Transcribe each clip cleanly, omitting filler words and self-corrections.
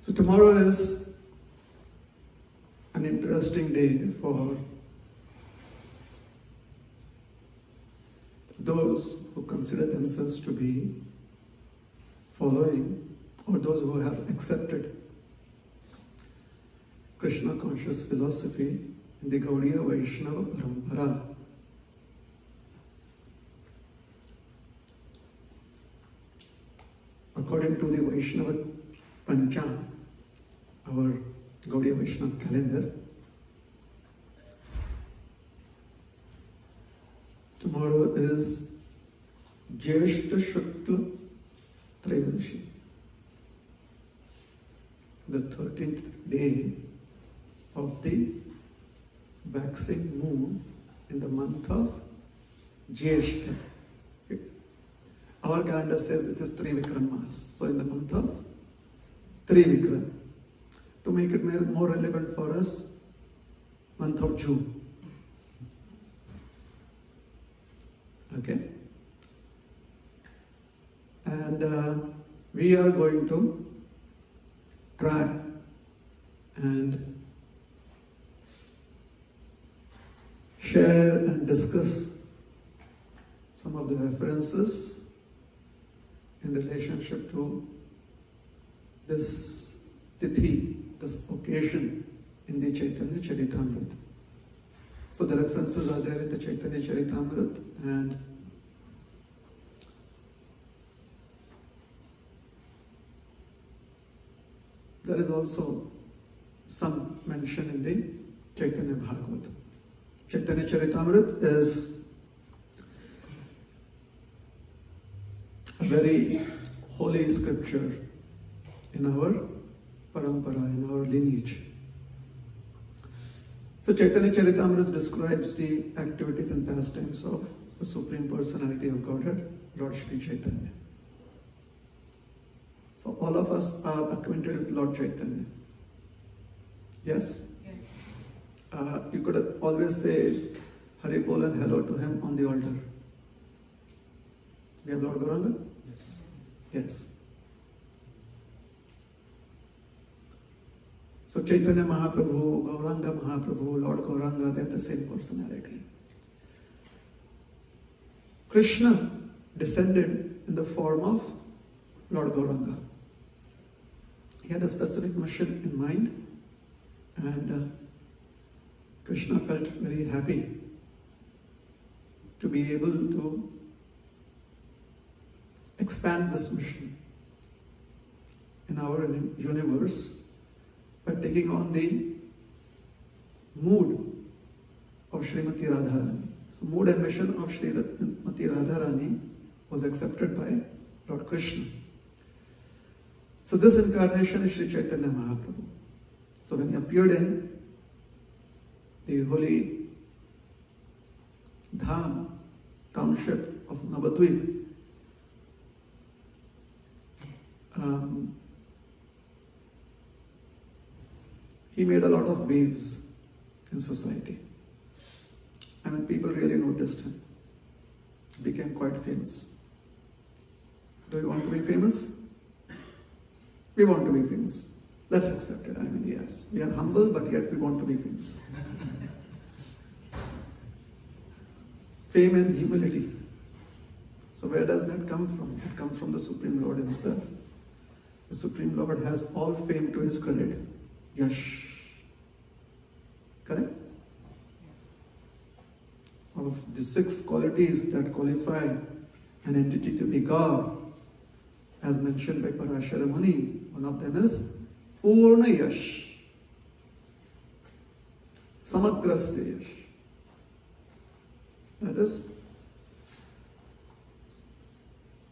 So tomorrow is an interesting day for those who consider themselves to be following or those who have accepted Krishna conscious philosophy in the Gaudiya Vaishnava Parampara. According to the Vaishnava Pancham, our Gaudiya Vaishnava calendar, tomorrow is Jyeshta Shukla Trayodasi, the 13th day of the waxing moon in the month of Jyeshta. Our calendar says it is Trivikram Mas, so in the month of Trivikram. To make it more relevant for us, month of June. Okay? And we are going to try and share and discuss some of the references in relationship to this tithi, this occasion in the Chaitanya Charitamrita. So the references are there in the Chaitanya Charitamrita, and there is also some mention in the Chaitanya Bhagavata. Chaitanya Charitamrita is a very holy scripture in our parampara, in our lineage. So Chaitanya Charitamrita describes the activities and pastimes of the Supreme Personality of Godhead, Lord Sri Chaitanya. So all of us are acquainted with Lord Chaitanya. Yes? Yes. You could always say Hari Bol and hello to him on the altar. We have Lord Gauranga? Yes. So Chaitanya Mahaprabhu, Gauranga Mahaprabhu, Lord Gauranga, they are the same personality. Krishna descended in the form of Lord Gauranga. He had a specific mission in mind, and Krishna felt very happy to be able to expand this mission in our universe by taking on the mood of Srimati Radharani. So mood and mission of Srimati Radharani was accepted by Lord Krishna. So this incarnation is Sri Chaitanya Mahaprabhu. So when he appeared in the holy Dham, township of Navadvip, he made a lot of waves in society. I mean, people really noticed him. He became quite famous. Do you want to be famous? We want to be famous. Let's accept it. I mean, yes. We are humble, but yet we want to be famous. Fame and humility. So where does that come from? It comes from the Supreme Lord himself. The Supreme Lord has all fame to his credit. Yash. Correct? Of the 6 qualities that qualify an entity to be God, as mentioned by Parashara Muni, one of them is Purna Yash. Samagrasya Yash. That is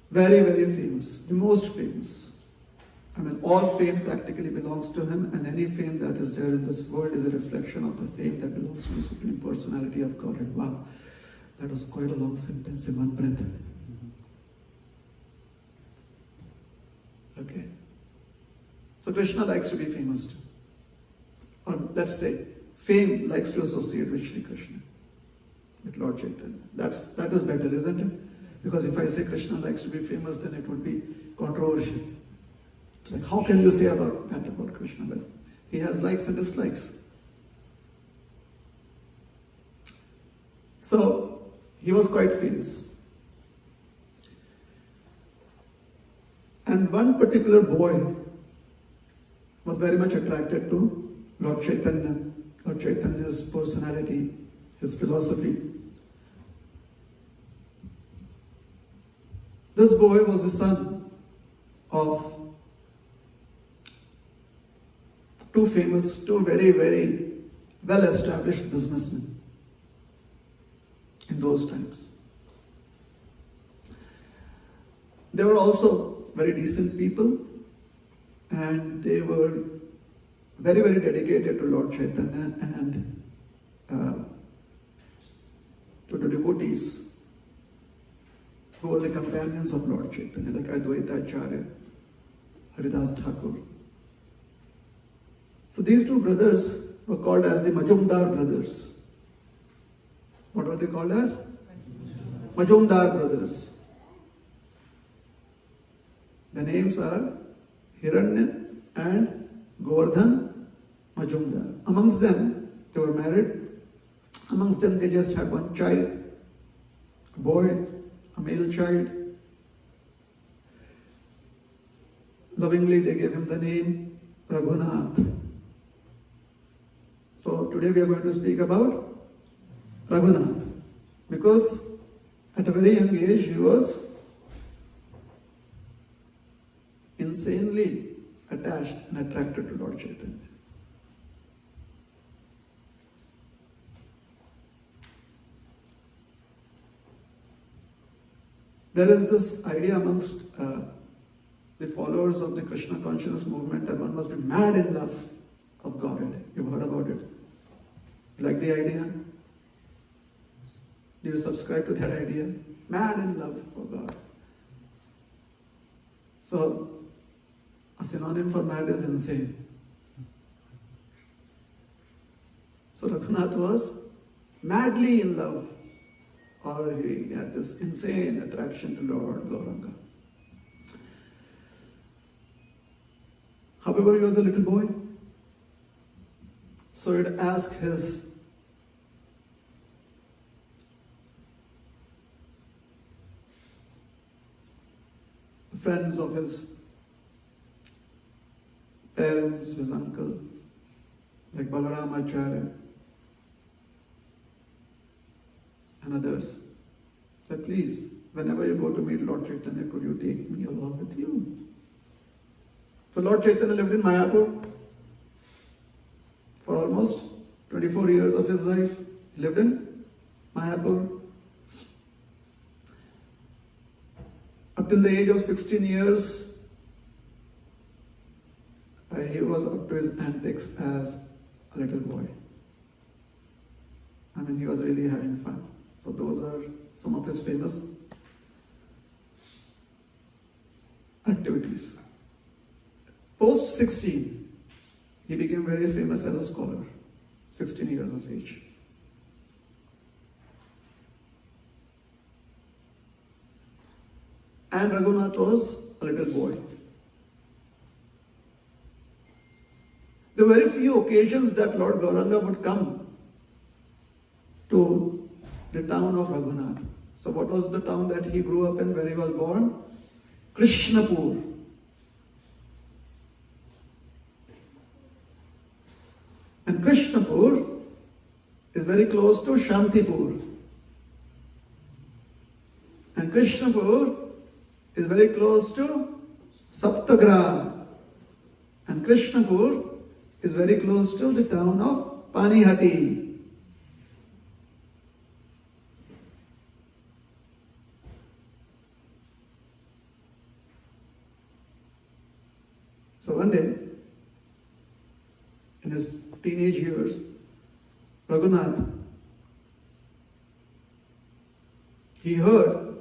very, very famous, the most famous. I mean, all fame practically belongs to him, and any fame that is there in this world is a reflection of the fame that belongs to the Supreme Personality of Godhead. Wow, that was quite a long sentence in one breath. Okay. So Krishna likes to be famous too. Or let's say, fame likes to associate with Shri Krishna, with Lord Chaitanya. That is better, isn't it? Because if I say Krishna likes to be famous, then it would be controversial. It's like, how can you say about that about Krishna? But he has likes and dislikes. So he was quite famous. And one particular boy was very much attracted to Lord Chaitanya's personality, his philosophy. This boy was the son of two very, very well-established businessmen in those times. They were also very decent people, and they were very, very dedicated to Lord Chaitanya and to the devotees who were the companions of Lord Chaitanya, like Advaita Acharya, Haridas Thakur. So these two brothers were called as the Majumdar brothers. What were they called as? Majumdar brothers. The names are Hiranya and Govardhan Majumdar. Amongst them, they were married. Amongst them, they just had one child, a boy, a male child. Lovingly, they gave him the name Raghunath. So today we are going to speak about Raghunath, because at a very young age he was insanely attached and attracted to Lord Chaitanya. There is this idea amongst the followers of the Krishna consciousness movement that one must be mad in love of Godhead. You've heard about it. You like the idea? Do you subscribe to that idea? Mad in love for God. So, a synonym for mad is insane. So Raghunath was madly in love, or he had this insane attraction to Lord Gauranga. However, he was a little boy, so he'd ask his friends of his parents, his uncle, like Balaram Acharya and others, that please, whenever you go to meet Lord Chaitanya, could you take me along with you? So Lord Chaitanya lived in Mayapur for almost 24 years of his life. He lived in Mayapur. Up till the age of 16 years, he was up to his antics as a little boy. I mean, he was really having fun. So those are some of his famous activities. Post 16, he became very famous as a scholar, 16 years of age. And Raghunath was a little boy. There were very few occasions that Lord Gauranga would come to the town of Raghunath. So what was the town that he grew up in, where he was born? Krishnapur. And Krishnapur is very close to Shantipur. And Krishnapur is very close to Saptagra. And Krishnapur is very close to the town of Panihati. So one day, in his teenage years, Raghunath, he heard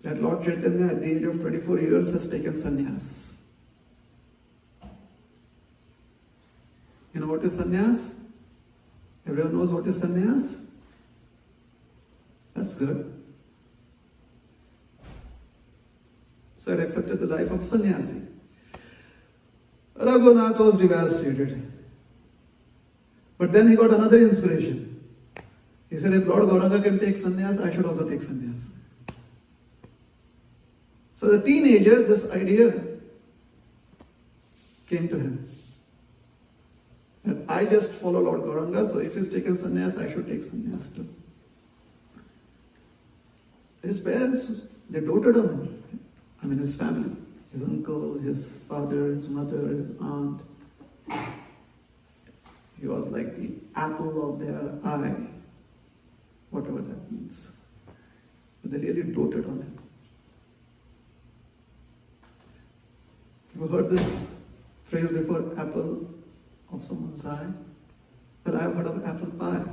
that Lord Chaitanya at the age of 24 years has taken sannyas. You know what is sannyas? Everyone knows what is sannyas? That's good. So he had accepted the life of sannyasi. Raghunath was devastated. But then he got another inspiration. He said, if Lord Gauranga can take sannyas, I should also take sannyas. So as a teenager, this idea came to him. That I just follow Lord Gauranga, so if he's taken sannyas, I should take sannyas too. His parents, they doted on him. I mean, his family, his uncle, his father, his mother, his aunt. He was like the apple of their eye, whatever that means. But they really doted on him. You heard this phrase before, apple of someone's eye? Well, I have heard of apple pie.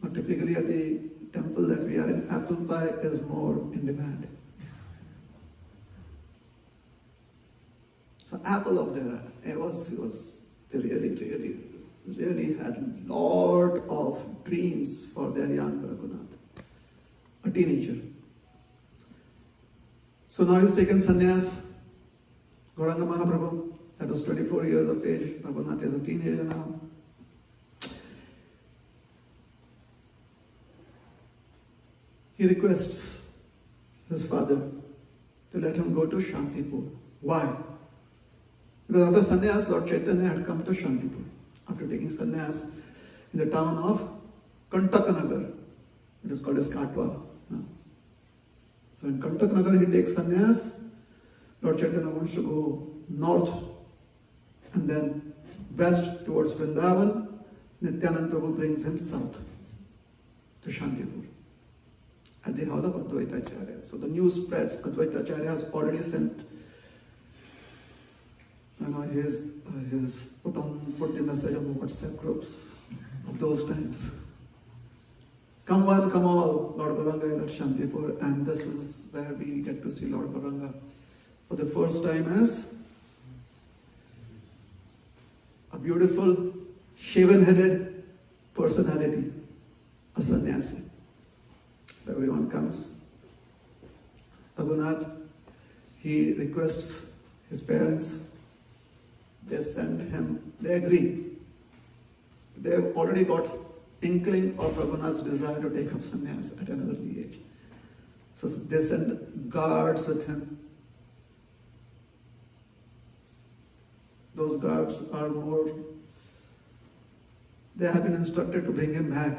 But typically at the temple that we are in, apple pie is more in demand. So apple of their eye. They really had a lot of dreams for their young Raghunath, a teenager. So now he's taken sannyas. Gauranga Mahaprabhu, that was 24 years of age. Raghunath is a teenager now. He requests his father to let him go to Shantipur. Why? Because after sannyas, Lord Chaitanya had come to Shantipur. After taking sannyas in the town of Kantakanagar. It is called as Katwa. So in Kantakanagar he takes sannyas. Lord Chaitanya wants to go north and then west towards Vrindavan. Nityanand Prabhu brings him south to Shantipur at the house of Advaita Acharya. So the news spreads. Advaita Acharya has already sent his put the message on WhatsApp groups of those times. Come one, come all, Lord Gauranga is at Shantipur, and this is where we get to see Lord Gauranga for the first time as a beautiful, shaven-headed personality, a sannyasi. So everyone comes. Raghunath, he requests his parents. They send him, they agree. They've already got inkling of Raghunath's desire to take up sannyas at an early age. So they send guards with him. Those guards are they have been instructed to bring him back,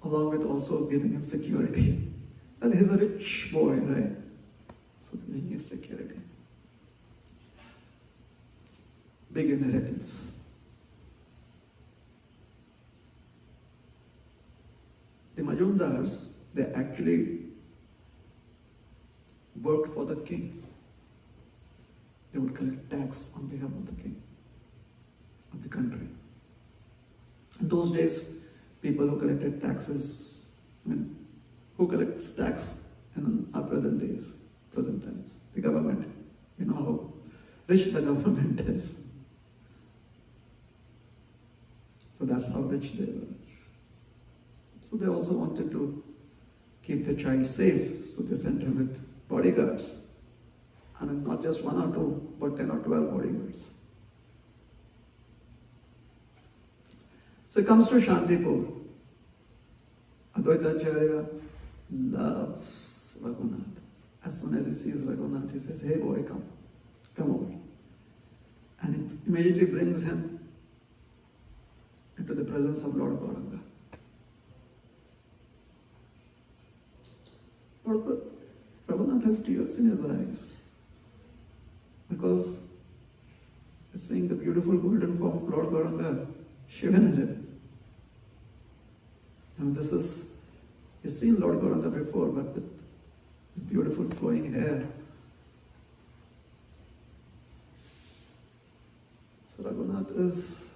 along with also giving him security. Well, he's a rich boy, right? So he needs security. Big inheritance. The Majumdars, they actually worked for the king. They would collect tax on behalf of the king, of the country. In those days, people who collected taxes, who collects tax in our present times? The government. You know how rich the government is. So that's how rich they were. So they also wanted to keep the child safe, so they sent him with bodyguards. And not just 1 or 2, but 10 or 12 bodyguards. So he comes to Shantipur. Advaita Acharya loves Raghunath. As soon as he sees Raghunath, he says, hey boy, come over. And he immediately brings him into the presence of Lord Gauranga. Lord Raghunath has tears in his eyes because he's seeing the beautiful golden form of Lord Gauranga, shaven-headed. And he's seen Lord Gauranga before, but with beautiful flowing hair. So Raghunath is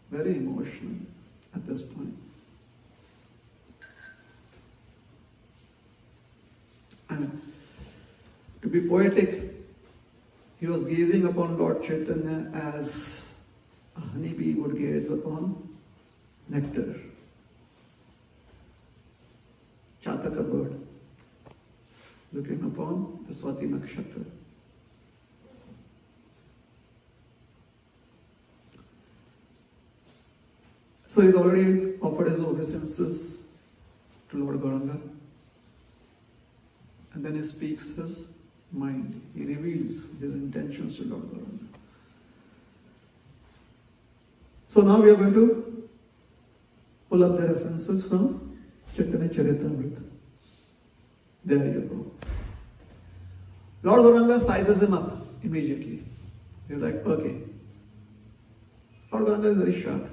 very emotional at this point. And to be poetic, he was gazing upon Lord Chaitanya as a honeybee would gaze upon nectar. Chataka bird looking upon the Swati Nakshatra. So he's already offered his obeisances to Lord Gauranga. And then he speaks his mind. He reveals his intentions to Lord Gauranga. So now we are going to pull up the references from Chaitanya Charitamrita. There you go. Lord Gauranga sizes him up immediately. He's like, okay. Lord Gauranga is very sharp.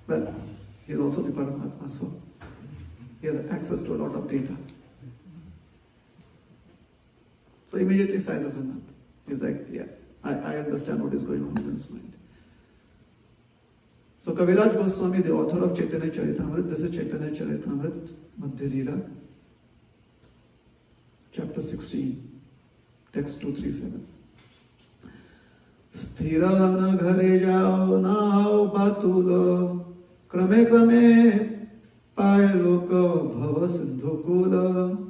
Well, he is also the Paramatma, so he has access to a lot of data. So immediately sizes him up. He's like, yeah, I understand what is going on in his mind. So Kaviraj Goswami, the author of Chaitanya Charitamrita, this is Chaitanya Charitamrita, Madhya Lila, chapter 16, text 237. Sthira na ghare jao na ho batulo, krame krame paye loko bhava sindhu kula.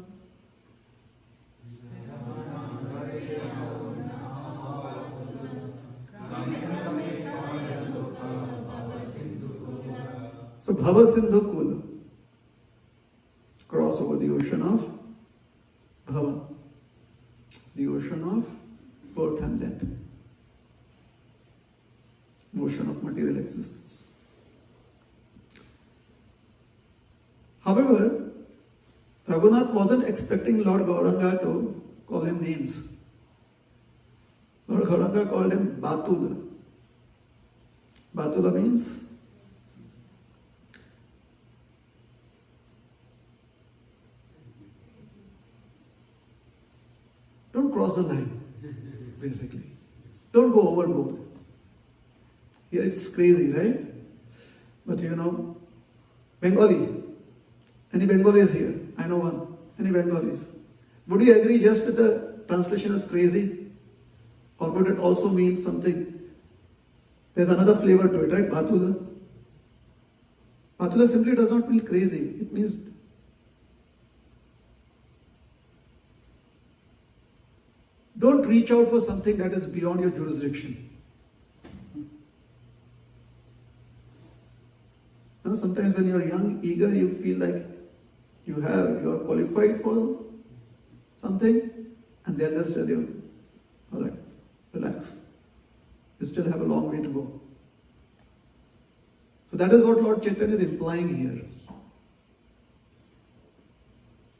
So Bhava Sindhu Kula, cross over the ocean of Bhava, the ocean of birth and death, ocean of material existence. However, Raghunath wasn't expecting Lord Gauranga to call him names. Lord Gauranga called him Batula. Batula means don't cross the line, basically. Don't go overboard. Here it's crazy, right? But you know, Bengali. Any Bengalis here? I know one. Any Bengalis? Would you agree just that the translation is crazy? Or would it also mean something? There's another flavor to it, right? Bhatula. Bhatula simply does not mean crazy. It means don't reach out for something that is beyond your jurisdiction. You know, sometimes when you're young, eager, you feel like you are qualified for something, and they'll just tell you, all right, relax. You still have a long way to go. So that is what Lord Chaitanya is implying here.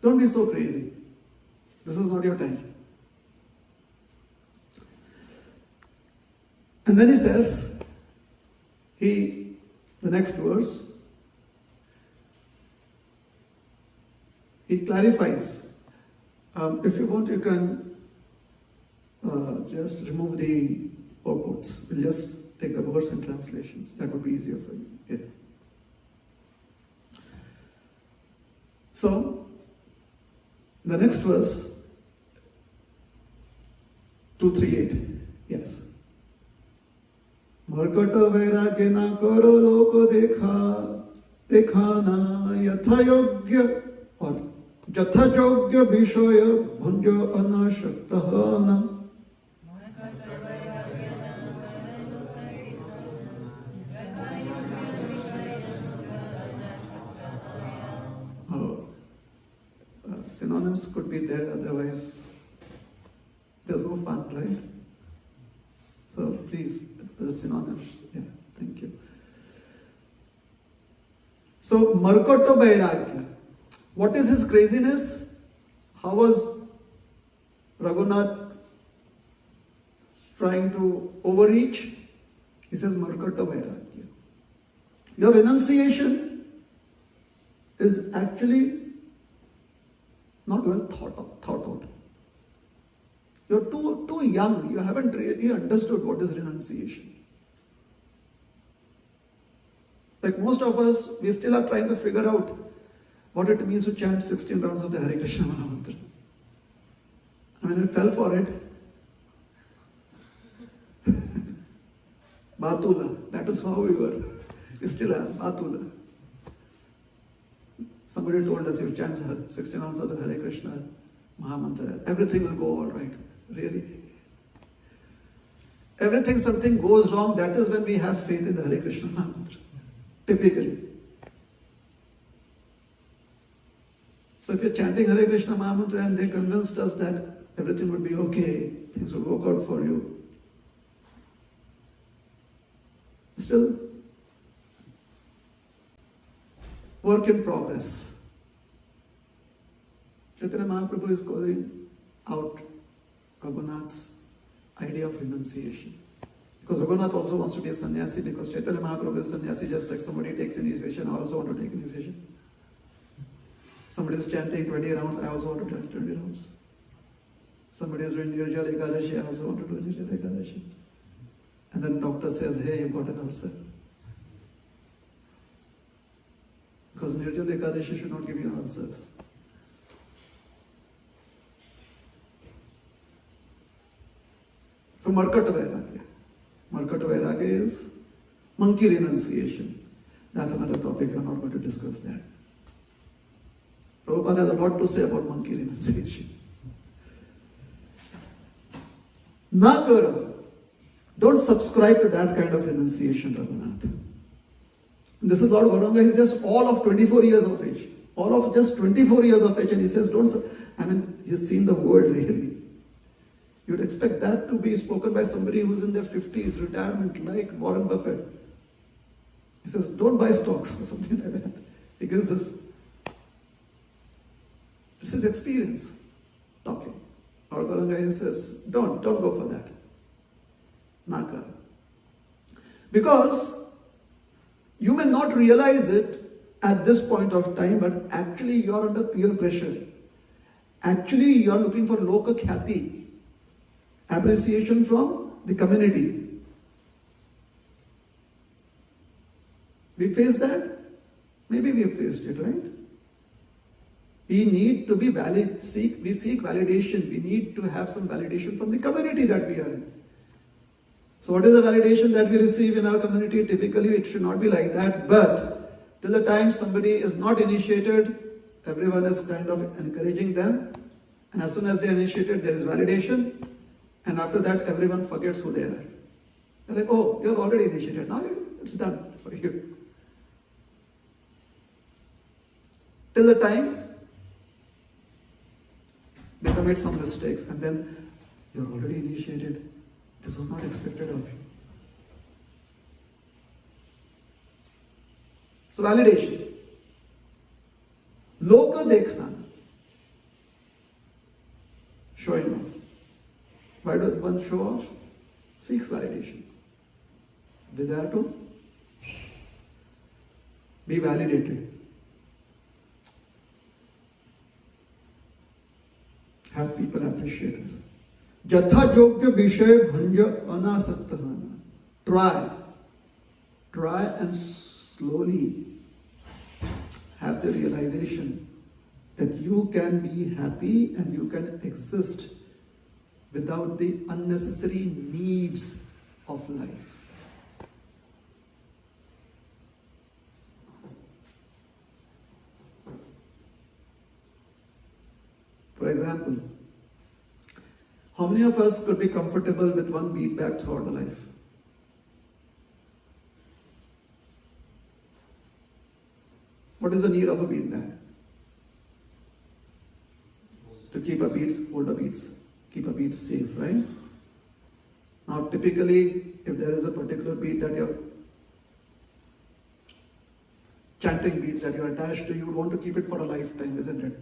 Don't be so crazy. This is not your time. And then he says, the next verse, he clarifies. If you want, you can just remove the purports. We'll just take the verse and translations. That would be easier for you. Yeah. So, the next verse, 238. Yes. मरकट वैराग्य न करो लोक देखाना यथा योग्य और यथा योग्य विषय भुंज अनाशक्त न. Synonyms could be there, otherwise there's no fun, right? So please, the synonyms. Yeah, thank you. So Markota Vairagya. What is his craziness? How was Raghunath trying to overreach? He says Markota Vairagya. Your renunciation is actually not well thought out. You're too young. You haven't really understood what is renunciation. Like most of us, we still are trying to figure out what it means to chant 16 rounds of the Hare Krishna Mahamantra. I mean, we fell for it. Batula, that is how we were. We still have Atula. Somebody told us, you chant 16 rounds of the Hare Krishna Mahamantra, everything will go all right. Really? Everything, something goes wrong, that is when we have faith in the Hare Krishna Mahamantra. Typically. So if you're chanting Hare Krishna Mahamantra and they convinced us that everything would be okay, things will work out for you. Still, work in progress. Chaitanya Mahaprabhu is calling out Raghunath's idea of renunciation. Because Raghunath also wants to be a sannyasi, because Chaitanya Mahaprabhu is a sannyasi, just like somebody takes initiation, I also want to take initiation. Somebody is chanting 20 rounds, I also want to chant 20 rounds. Somebody is doing Nirjala Ekadashi, I also want to do Nirjala Ekadashi. And then doctor says, hey, you've got an ulcer. Because Nirjala Ekadashi should not give you ulcers. So Markata Vairagya. Markata Vairagya is monkey renunciation. That's another topic, we are not going to discuss that. Prabhupada has a lot to say about monkey renunciation. Na karo. Don't subscribe to that kind of renunciation, Raghunath. This is Lord Gauranga, he's just all of 24 years of age. All of just 24 years of age, and he says, he's seen the world really. You'd expect that to be spoken by somebody who's in their 50s, retirement, like Warren Buffett. He says, don't buy stocks or something like that. He gives us, this is experience talking. Lord Gauranga says, don't go for that. Naka. Because you may not realize it at this point of time, but actually you are under peer pressure. Actually you are looking for loka khyati, appreciation from the community. We face that? Maybe we have faced it, right? We need to be valid, we seek validation. We need to have some validation from the community that we are in. So what is the validation that we receive in our community? Typically it should not be like that, but till the time somebody is not initiated, everyone is kind of encouraging them, and as soon as they are initiated, there is validation, and after that everyone forgets who they are. They're like, oh, you're already initiated, now it's done for you. Till the time they commit some mistakes, and then you're already initiated. This was not expected of you. So validation. Loka dekhna. Showing off. Why does one show off? Seeks validation. Desire to be validated. Have people appreciate us. Jatha yogya vishay bhanja anasaktahana. Try and slowly have the realization that you can be happy and you can exist without the unnecessary needs of life. For example, how many of us could be comfortable with one beat bag throughout the life? What is the need of a beat bag? To keep our beats, hold our beats, keep our beats safe, right? Now typically, if there is a particular beat that you're chanting beats that you're attached to, you would want to keep it for a lifetime, isn't it?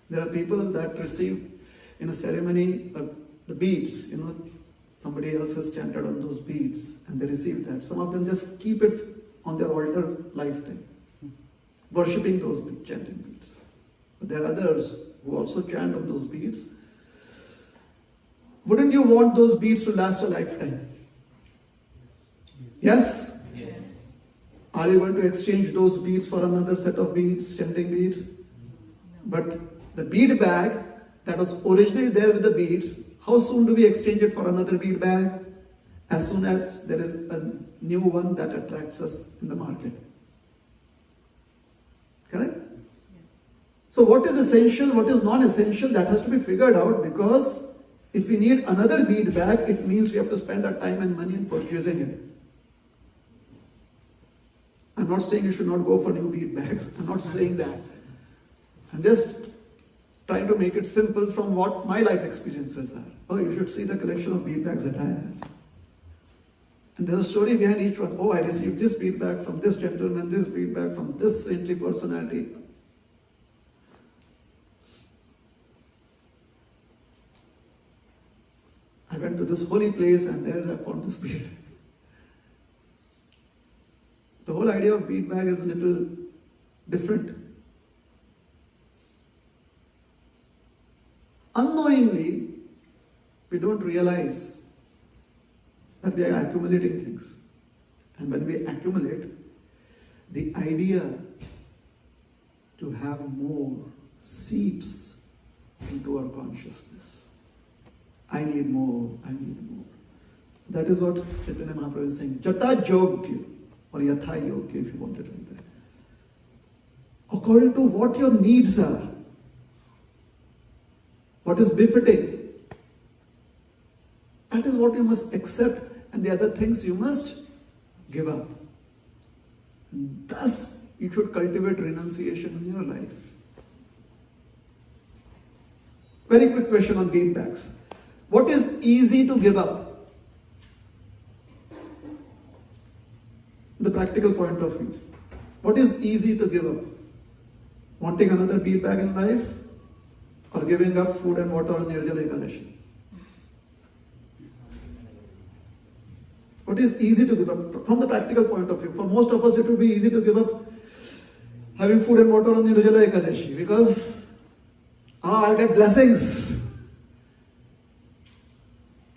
There are people that receive in a ceremony the beads, somebody else has chanted on those beads and they receive that. Some of them just keep it on their altar lifetime, worshipping those chanting beads. But there are others who also chant on those beads. Wouldn't you want those beads to last a lifetime? Yes? Yes. Are you going to exchange those beads for another set of beads, chanting beads? No. But the bead bag that was originally there with the beads, how soon do we exchange it for another bead bag? As soon as there is a new one that attracts us in the market. Correct? Yes. So what is essential, what is non-essential, that has to be figured out, because if we need another bead bag, it means we have to spend our time and money in purchasing it. I'm not saying you should not go for new bead bags. I'm not saying that. I'm just trying to make it simple from what my life experiences are. Oh, you should see the collection of bead bags that I have. And there's a story behind each one. Oh, I received this bead bag from this gentleman, this bead bag from this saintly personality. I went to this holy place and there I found this bead. The whole idea of bead bag is a little different. Unknowingly, we don't realize that we are accumulating things. And when we accumulate, the idea to have more seeps into our consciousness. I need more, I need more. That is what Chaitanya Mahaprabhu is saying. Jata Jogya, or Yatha Yogya, if you want it like that. According to what your needs are, what is befitting, that is what you must accept, and the other things you must give up. And thus, you should cultivate renunciation in your life. Very quick question on bead bags. What is easy to give up? The practical point of view. What is easy to give up? Wanting another bead bag in life? Or giving up food and water on Nirjala Ekadashi? What is easy to give up? From the practical point of view, for most of us it would be easy to give up having food and water on Nirjala Ekadashi, because I'll get blessings.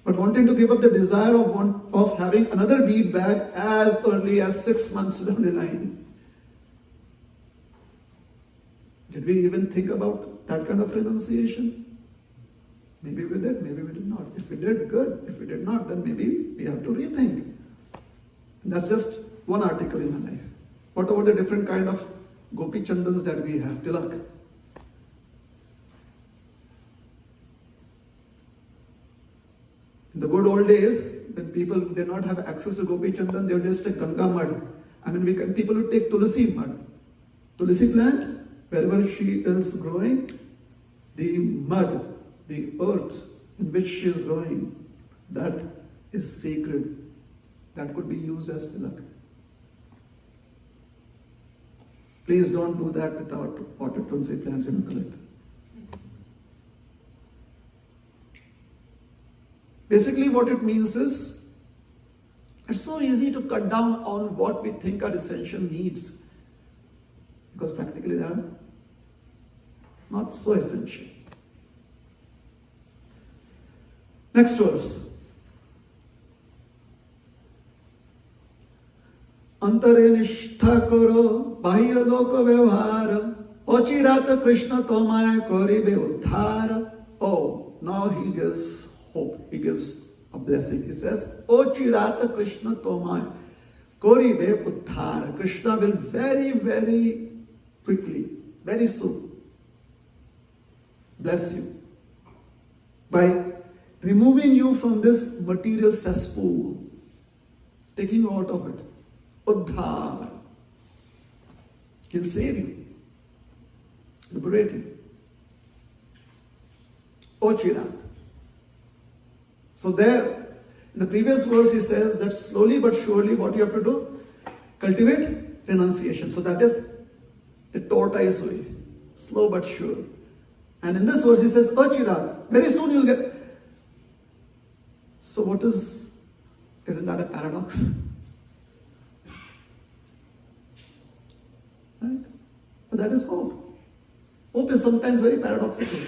But wanting to give up the desire of having another bead bag as early as 6 months down the line. Did we even think about that kind of renunciation? Maybe we did, maybe we did not. If we did, good. If we did not, then maybe we have to rethink. And that's just one article in my life. What about the different kind of Gopi Chandans that we have? Tilak. In the good old days, when people did not have access to Gopi Chandan, they would just take Ganga mud. I mean, people would take Tulsi mud. Tulsi plant, wherever she is growing, the mud, the earth in which she is growing, that is sacred. That could be used as tilak. Please don't do that without potted Tulsi plants in a collector. Basically, what it means is, it's so easy to cut down on what we think are essential needs, because practically they are not so essential. Next verse. Antare nishtha karo bahya loka vyavhara ochirata Krishna tomaya karibe uddhara. Oh, now he gives hope. He gives a blessing. He says, ochirata Krishna tomaya karibe uddhara. Krishna will very, very quickly, very soon, bless you by removing you from this material cesspool, taking you out of it. Uddhar. He'll save you, liberate you. Ochirat. So there, in the previous verse, he says that slowly but surely what you have to do? Cultivate renunciation. So that is the tortoise way. Slow but sure. And in this verse, he says, Achirat. Very soon you'll get. So what is, isn't that a paradox? Right? But that is hope. Hope is sometimes very paradoxical.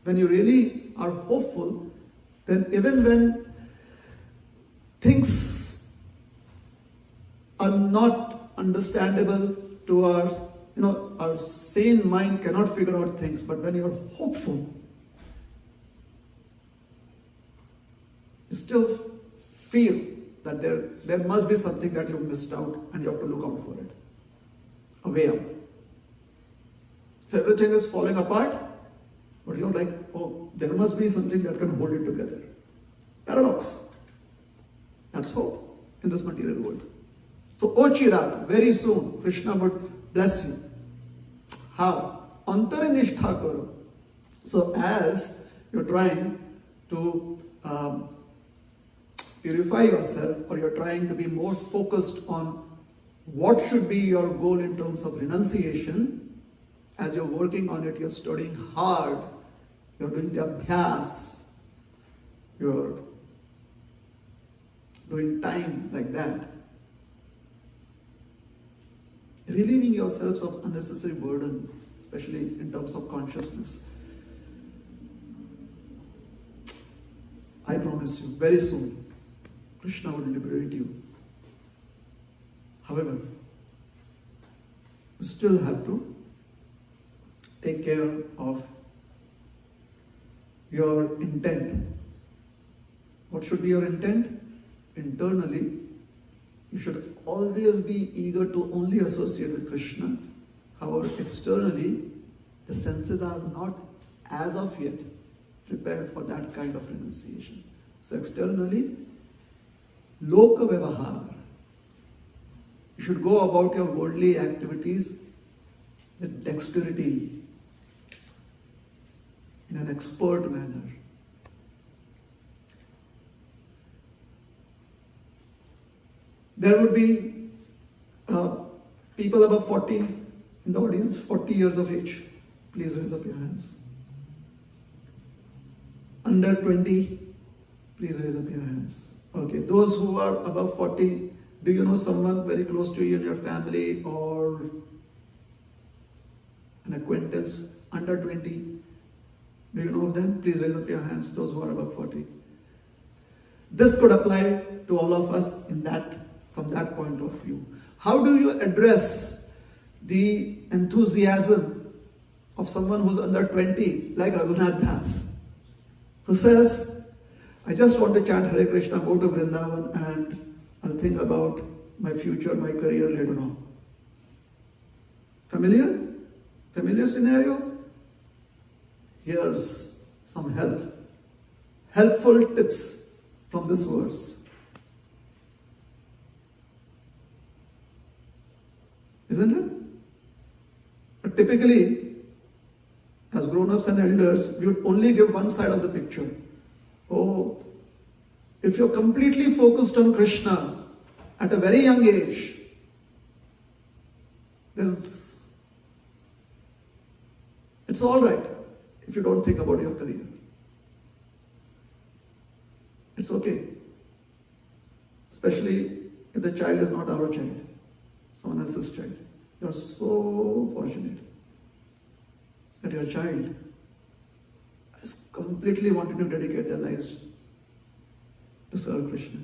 When you really are hopeful, then even when things are not understandable to our sane mind cannot figure out things, but when you are hopeful, you still feel that there must be something that you missed out and you have to look out for it. A way out. So everything is falling apart, but you're like, oh, there must be something that can hold it together. Paradox. That's hope in this material world. So, O Chirag, very soon Krishna would bless you. How? Antarinishta karo. So, as you're trying to purify yourself, or you're trying to be more focused on what should be your goal in terms of renunciation, as you're working on it, you're studying hard, you're doing the abhyas, you're doing time like that, relieving yourselves of unnecessary burden, especially in terms of consciousness. I promise you, very soon, Krishna will liberate you. However, you still have to take care of your intent. What should be your intent? Internally, you should always be eager to only associate with Krishna. However, externally, the senses are not as of yet prepared for that kind of renunciation. So externally, loka vyavahar. You should go about your worldly activities with dexterity, in an expert manner. There would be people above 40 in the audience, 40 years of age. Please raise up your hands. Under 20, please raise up your hands. Okay, those who are above 40, do you know someone very close to you in your family or an acquaintance under 20? Do you know of them? Please raise up your hands, those who are above 40. This could apply to all of us from that point of view. How do you address the enthusiasm of someone who's under 20, like Raghunath Das, who says, I just want to chant Hare Krishna, go to Vrindavan, and I'll think about my future, my career later on. Familiar? Familiar scenario? Here's some helpful tips from this verse. Isn't it? But typically, as grown-ups and elders, we would only give one side of the picture. Oh, if you're completely focused on Krishna at a very young age, it's all right if you don't think about your career. It's okay. Especially if the child is not our child, someone else's child. You're so fortunate that your child has completely wanted to dedicate their lives to serve Krishna.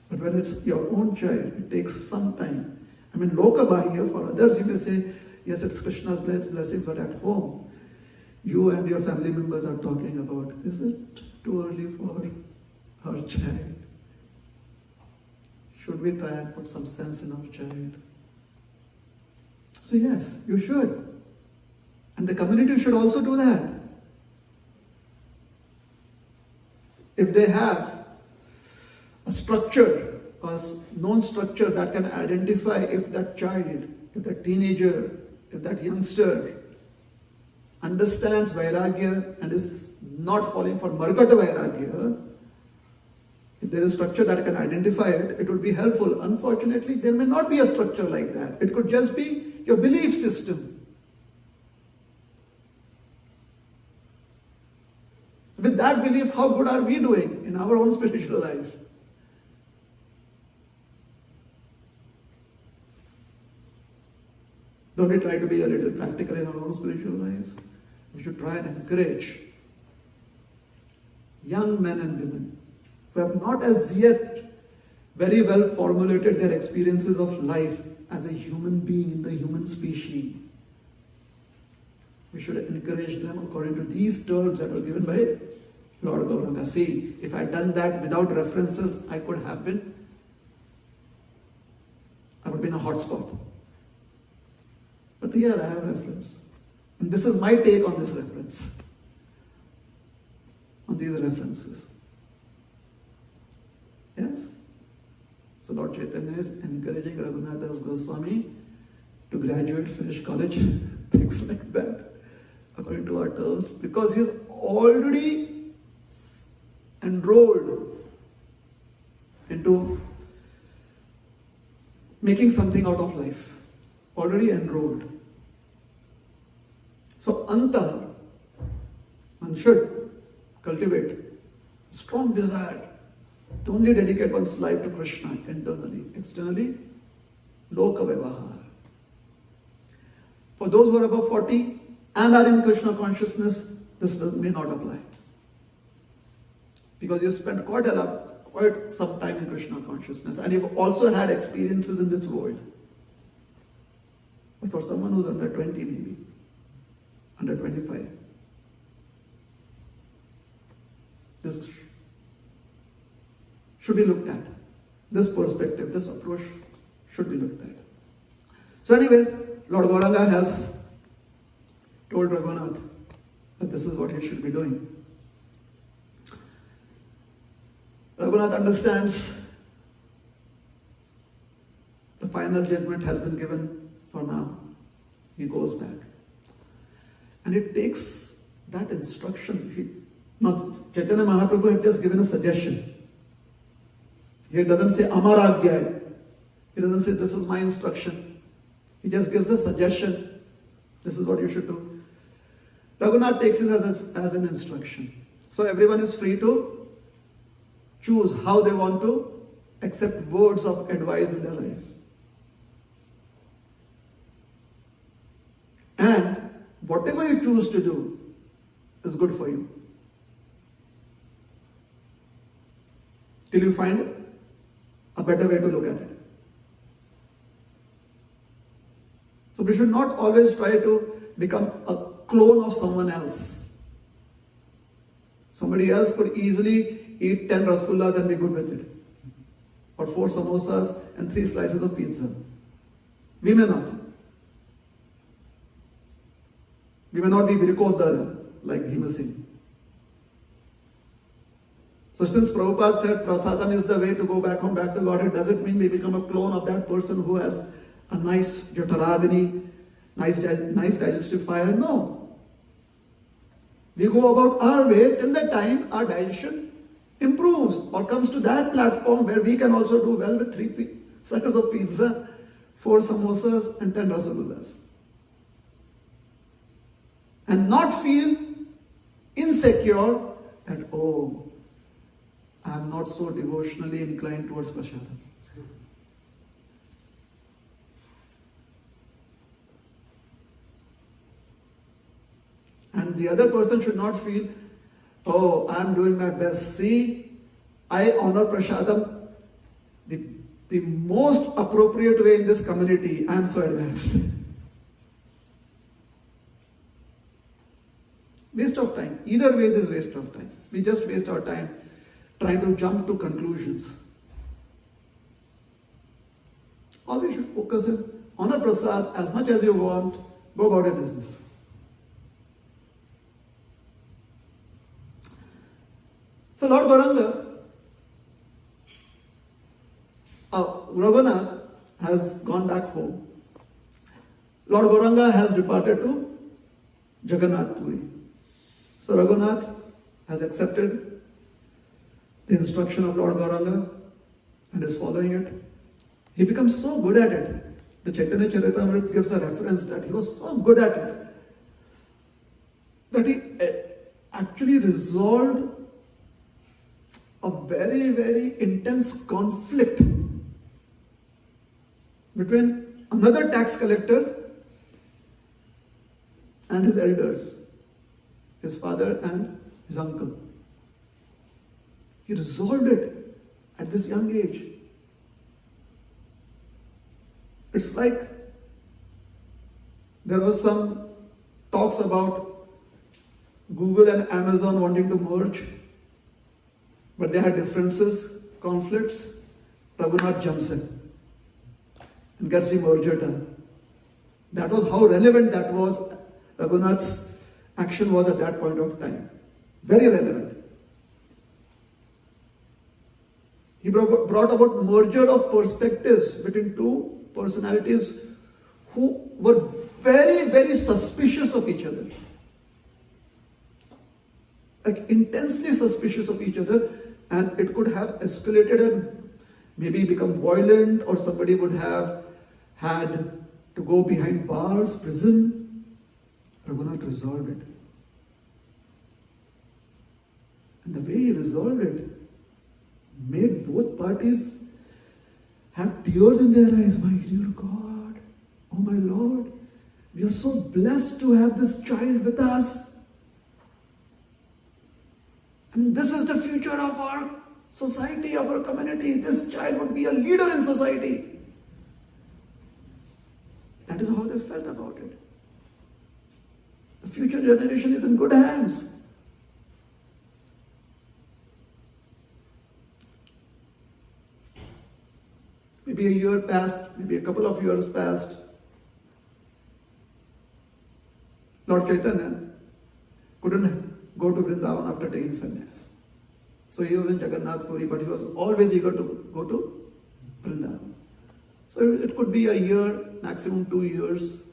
But when it's your own child, it takes some time. I mean, lokabhagya, for others you may say, yes, it's Krishna's blessing, but at home, you and your family members are talking about, is it too early for our child? Should we try and put some sense in our child? So yes, you should. And the community should also do that. If they have a structure, a known structure that can identify if that child, if that teenager, if that youngster understands Vairagya and is not falling for Markata Vairagya, if there is a structure that can identify it, it would be helpful. Unfortunately, there may not be a structure like that. It could just be your belief system. With that belief, how good are we doing in our own spiritual life? Don't we try to be a little practical in our own spiritual lives? We should try and encourage young men and women who have not as yet very well formulated their experiences of life as a human being in the human species. We should encourage them according to these terms that were given by Lord Gauranga, see, if I had done that without references, I would have been in a hot spot. But here I have reference. And this is my take on this reference. On these references. Yes? So Lord Chaitanya is encouraging Raghunath Das Goswami to graduate, finish college, things like that, according to our terms, because he is already enrolled into making something out of life. Already enrolled. So Anta, one should cultivate a strong desire to only dedicate one's life to Krishna internally. Externally, loka vyavahar. For those who are above 40 and are in Krishna consciousness, this may not apply. Because you spent quite some time in Krishna consciousness and you've also had experiences in this world. But for someone who's under 20 maybe, under 25, this should be looked at. This perspective, this approach should be looked at. So anyways, Lord Gauranga has told Raghunath that this is what he should be doing. Raghunath understands the final judgment has been given for now. He goes back. And it takes that instruction. Chaitanya Mahaprabhu had just given a suggestion. He doesn't say Amaragya. He doesn't say this is my instruction. He just gives a suggestion. This is what you should do. Raghunath takes it as an instruction. So everyone is free to choose how they want to accept words of advice in their lives. And whatever you choose to do is good for you. Till you find a better way to look at it. So we should not always try to become a clone of someone else. Somebody else could easily eat 10 rasgullas and be good with it. Or 4 samosas and 3 slices of pizza. We may not. We may not be Virkodar like Bhima Singh. So since Prabhupada said prasadam is the way to go back home, back to God, it doesn't mean we become a clone of that person who has a nice jataradini, nice digestive fire. No. We go about our way till the time our digestion improves or comes to that platform where we can also do well with 3 slices of pizza, 4 samosas and 10 rasagullas. And not feel insecure that, oh, I am not so devotionally inclined towards prasadam. And the other person should not feel, oh, I am doing my best. See, I honor prasadam the most appropriate way in this community. I am so advanced. Waste of time. Either ways is waste of time. We just waste our time trying to jump to conclusions. All we should focus is honor prasad as much as you want, go about your business. So Lord Raghunath has gone back home. Lord Gauranga has departed to Jagannath Puri. So Raghunath has accepted the instruction of Lord Gauranga and is following it. He becomes so good at it. The Chaitanya Charitamrita gives a reference that he was so good at it that he actually resolved a very, very intense conflict between another tax collector and his elders, his father and his uncle. He resolved it at this young age. It's like there was some talks about Google and Amazon wanting to merge But they had differences, conflicts. Raghunath jumps in and gets the merger done. That was how relevant that was. Raghunath's action was at that point of time. Very relevant. He brought about merger of perspectives between two personalities who were very, very suspicious of each other. Like intensely suspicious of each other, and it could have escalated and maybe become violent, or somebody would have had to go behind bars, prison. Raghunath resolved it. And the way he resolved it made both parties have tears in their eyes. My dear God, oh my Lord, we are so blessed to have this child with us. And this is the future of our society, of our community. This child would be a leader in society. That is how they felt about it. The future generation is in good hands. Maybe a year passed, maybe a couple of years passed. Lord Chaitanya couldn't go to Vrindavan after taking sannyas. So he was in Jagannath Puri, but he was always eager to go to Vrindavan. So it could be a year, maximum 2 years,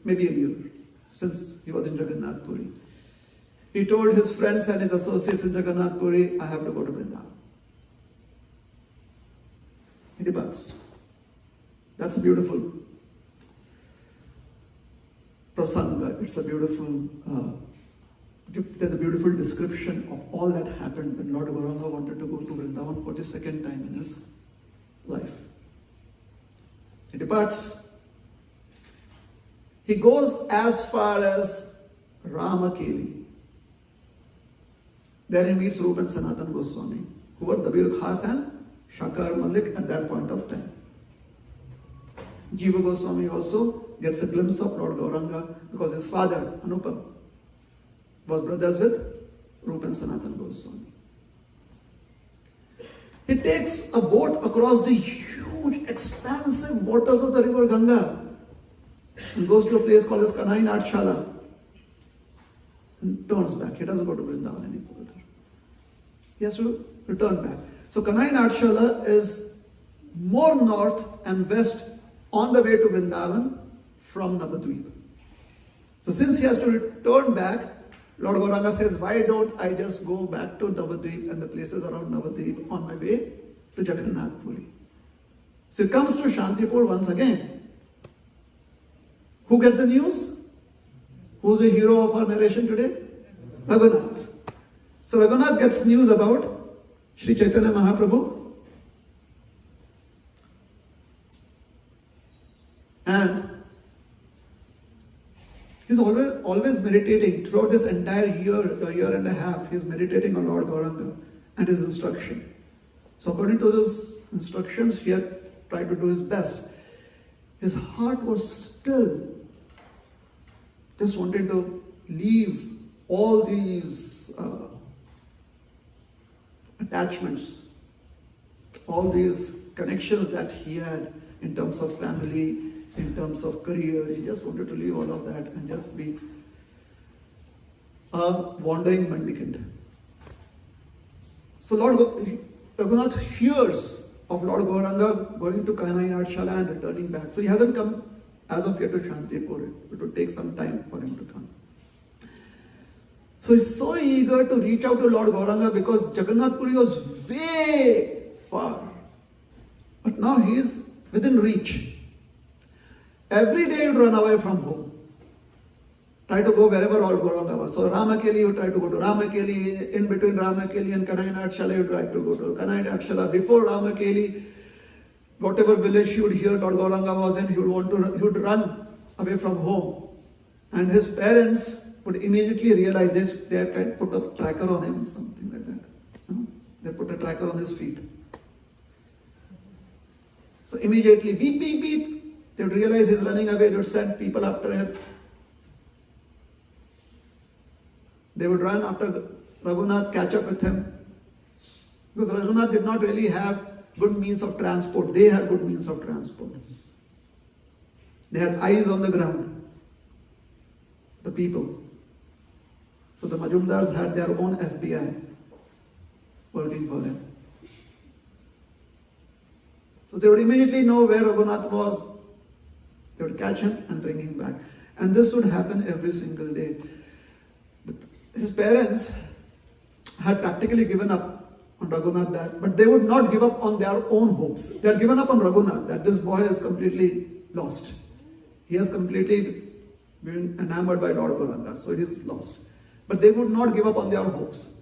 maybe a year, since he was in Jagannath Puri. He told his friends and his associates in Jagannath Puri, I have to go to Vrindavan. He departs. That's beautiful. Prasanga. It's a beautiful, there's a beautiful description of all that happened when Lord Gauranga wanted to go to Vrindavan for the second time in his life. He departs. He goes as far as Ramakeli. There he meets Rup and Sanatan Goswami, who were Dabir Khas and Shakar Malik at that point of time. Jiva Goswami also gets a glimpse of Lord Gauranga because his father, Anupam, was brothers with Rup and Sanatan Goswami. He takes a boat across the huge, expansive waters of the river Ganga and goes to a place called as Kanai Natshala and turns back. He doesn't go to Vrindavan any further. He has to return back. So Kanai Natshala is more north and west on the way to Vrindavan from Navadvip. So since he has to return back, Lord Gauranga says, why don't I just go back to Navadvip and the places around Navadvip on my way to Jagannath Puri? So he comes to Shantipur once again. Who gets the news? Who's the hero of our narration today? Raghunath. So Raghunath gets news about Sri Chaitanya Mahaprabhu, and he's always meditating throughout this entire year and a half. He's meditating on Lord Gauranga and his instruction. So according to those instructions, he had tried to do his best. His heart was still just wanted to leave all these attachments, all these connections that he had in terms of family, in terms of career. He just wanted to leave all of that and just be a wandering mendicant. So Lord Raghunath hears of Lord Gauranga going to Kanai Natshala and returning back. So he hasn't come as of yet to Shantipur. It would take some time for him to come. So he's so eager to reach out to Lord Gauranga because Jagannath Puri was way far. But now he is within reach. Every day he would run away from home. Try to go wherever Lord Gauranga was. So Ramakeli, you try to go to Ramakeli. In between Ramakeli and Kanai Natshala, you try to go to Kanai Natshala. Before Ramakeli, whatever village he would hear Lord Gauranga was in, he would run away from home. And his parents would immediately realize this. They had put a tracker on him, something like that. They put a tracker on his feet. So immediately, beep, beep, beep. They would realize he's running away. They would send people after him. They would run after Raghunath, catch up with him. Because Raghunath did not really have good means of transport. They had good means of transport. They had eyes on the ground. The people. So the Majumdars had their own FBI working for them. So they would immediately know where Raghunath was. They would catch him and bring him back. And this would happen every single day. But his parents had practically given up on Raghunath, but they would not give up on their own hopes. They had given up on Raghunath, that this boy is completely lost. He has completely been enamored by Lord Gauranga, so he is lost. But they would not give up on their hopes.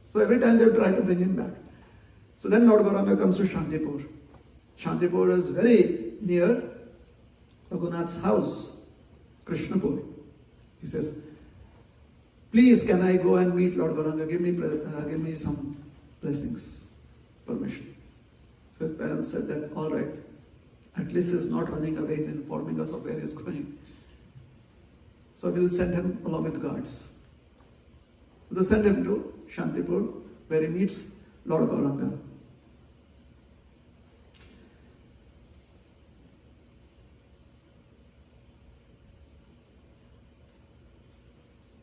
So every time they would try to bring him back. So then Lord Gauranga comes to Shantipur. Shantipur is very near Raghunath's house, Krishnapur. He says, please can I go and meet Lord Gauranga? Give me some blessings, permission. So his parents said that, all right, at least he's not running away, he's informing us of where he's going. So we'll send him along with guards. They send him to Shantipur, where he meets Lord Gauranga.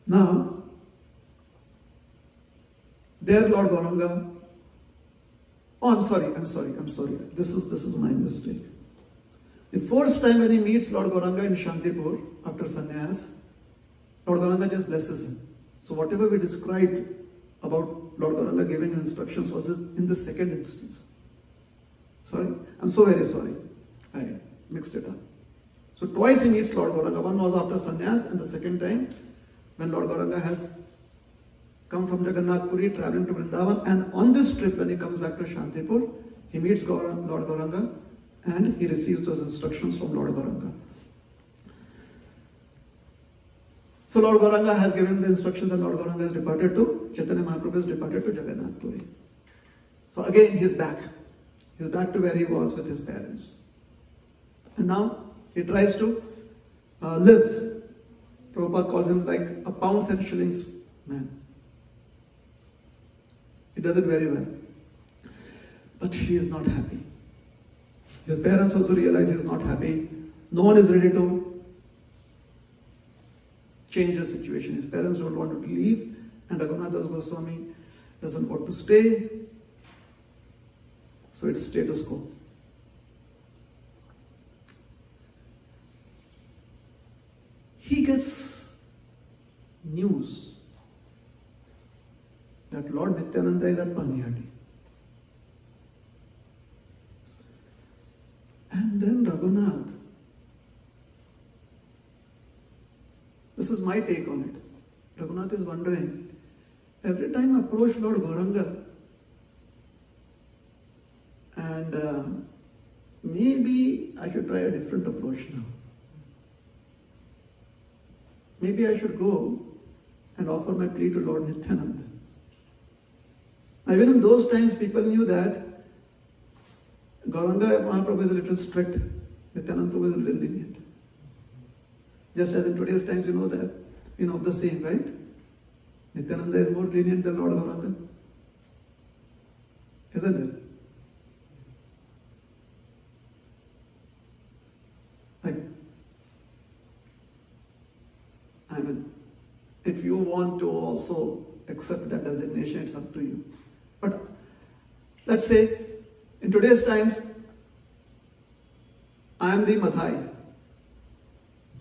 Now, there Lord Gauranga, oh, I'm sorry. This is my mistake. The first time when he meets Lord Gauranga in Shantipur, after sannyas, Lord Gauranga just blesses him. So whatever we described about Lord Gauranga giving instructions was in the second instance. Sorry, I'm so very sorry. I mixed it up. So twice he meets Lord Gauranga. One was after sannyas, and the second time when Lord Gauranga has come from Jagannath Puri, traveling to Vrindavan, and on this trip when he comes back to Shantipur, he meets Lord Gauranga and he receives those instructions from Lord Gauranga. So Lord Gauranga has given the instructions and Lord Gauranga has departed to, Chaitanya Mahaprabhu has departed to Jagannath Puri. So again he's back. He's back to where he was with his parents. And now he tries to live. Prabhupada calls him like a pounds and shillings man. He does it very well. But he is not happy. His parents also realize he is not happy. No one is ready to change the situation. His parents don't want to leave, and Raghunath Das Goswami doesn't want to stay. So it's status quo. He gets news that Lord Nityananda is at Panihati. And then Raghunath, this is my take on it. Raghunath is wondering, every time I approach Lord Gauranga, and maybe I should try a different approach now. Maybe I should go and offer my plea to Lord Nityananda. Now, even in those times, people knew that Gauranga Mahaprabhu is a little strict, Nityananda Prabhu is a little lenient. Just as in today's times, you know that, the same, right? Nityananda is more lenient than Lord Gauranga. Isn't it? If you want to also accept that designation, it's up to you. But let's say, in today's times, I am the Madhai.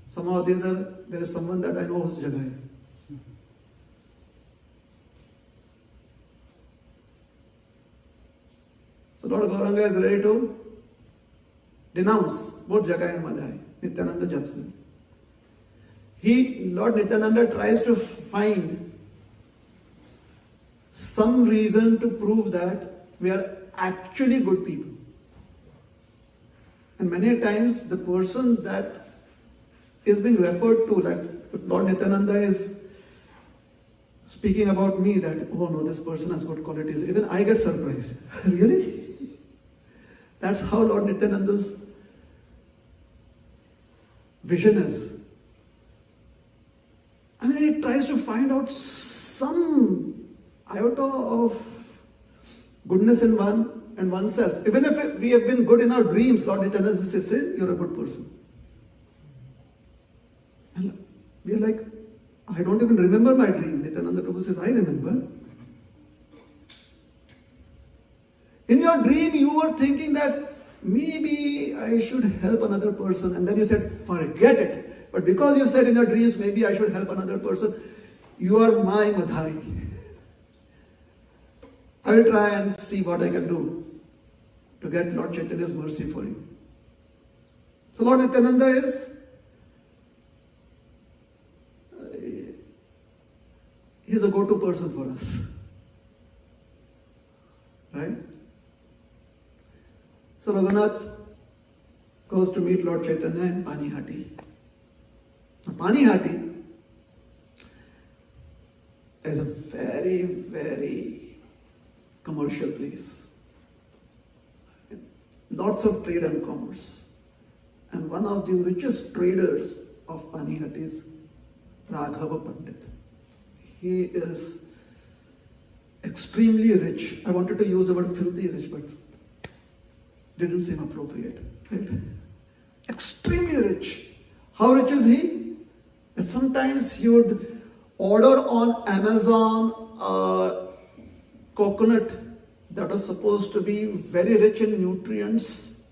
Somehow or the other, there is someone that I know whose jagah hai. So Lord Gauranga is ready to denounce both jagah and Madhai. Nityananda Japsi. Lord Nityananda tries to find some reason to prove that we are actually good people. And many times the person that is being referred to, like if Lord Nityananda is speaking about me, that, oh no, this person has good qualities, even I get surprised. Really? That's how Lord Nityananda's vision is. I mean, he tries to find out some iota of goodness in one and oneself. Even if we have been good in our dreams, Lord Nityananda says, you're a good person. And we are like, I don't even remember my dream. Nityananda Prabhu says, I remember. In your dream, you were thinking that maybe I should help another person, and then you said, forget it. But because you said in your dreams, maybe I should help another person, you are my Madhai. I will try and see what I can do to get Lord Chaitanya's mercy for you. So Lord Nityananda is, he's a go-to person for us. Right? So Raghunath goes to meet Lord Chaitanya in Panihati. Now, Panihati is a very, very commercial place. Lots of trade and commerce. And one of the richest traders of Panihati is Raghava Pandit. He is extremely rich. I wanted to use the word filthy rich, but didn't seem appropriate. Right? Extremely rich. How rich is he? That sometimes he would order on Amazon a coconut that was supposed to be very rich in nutrients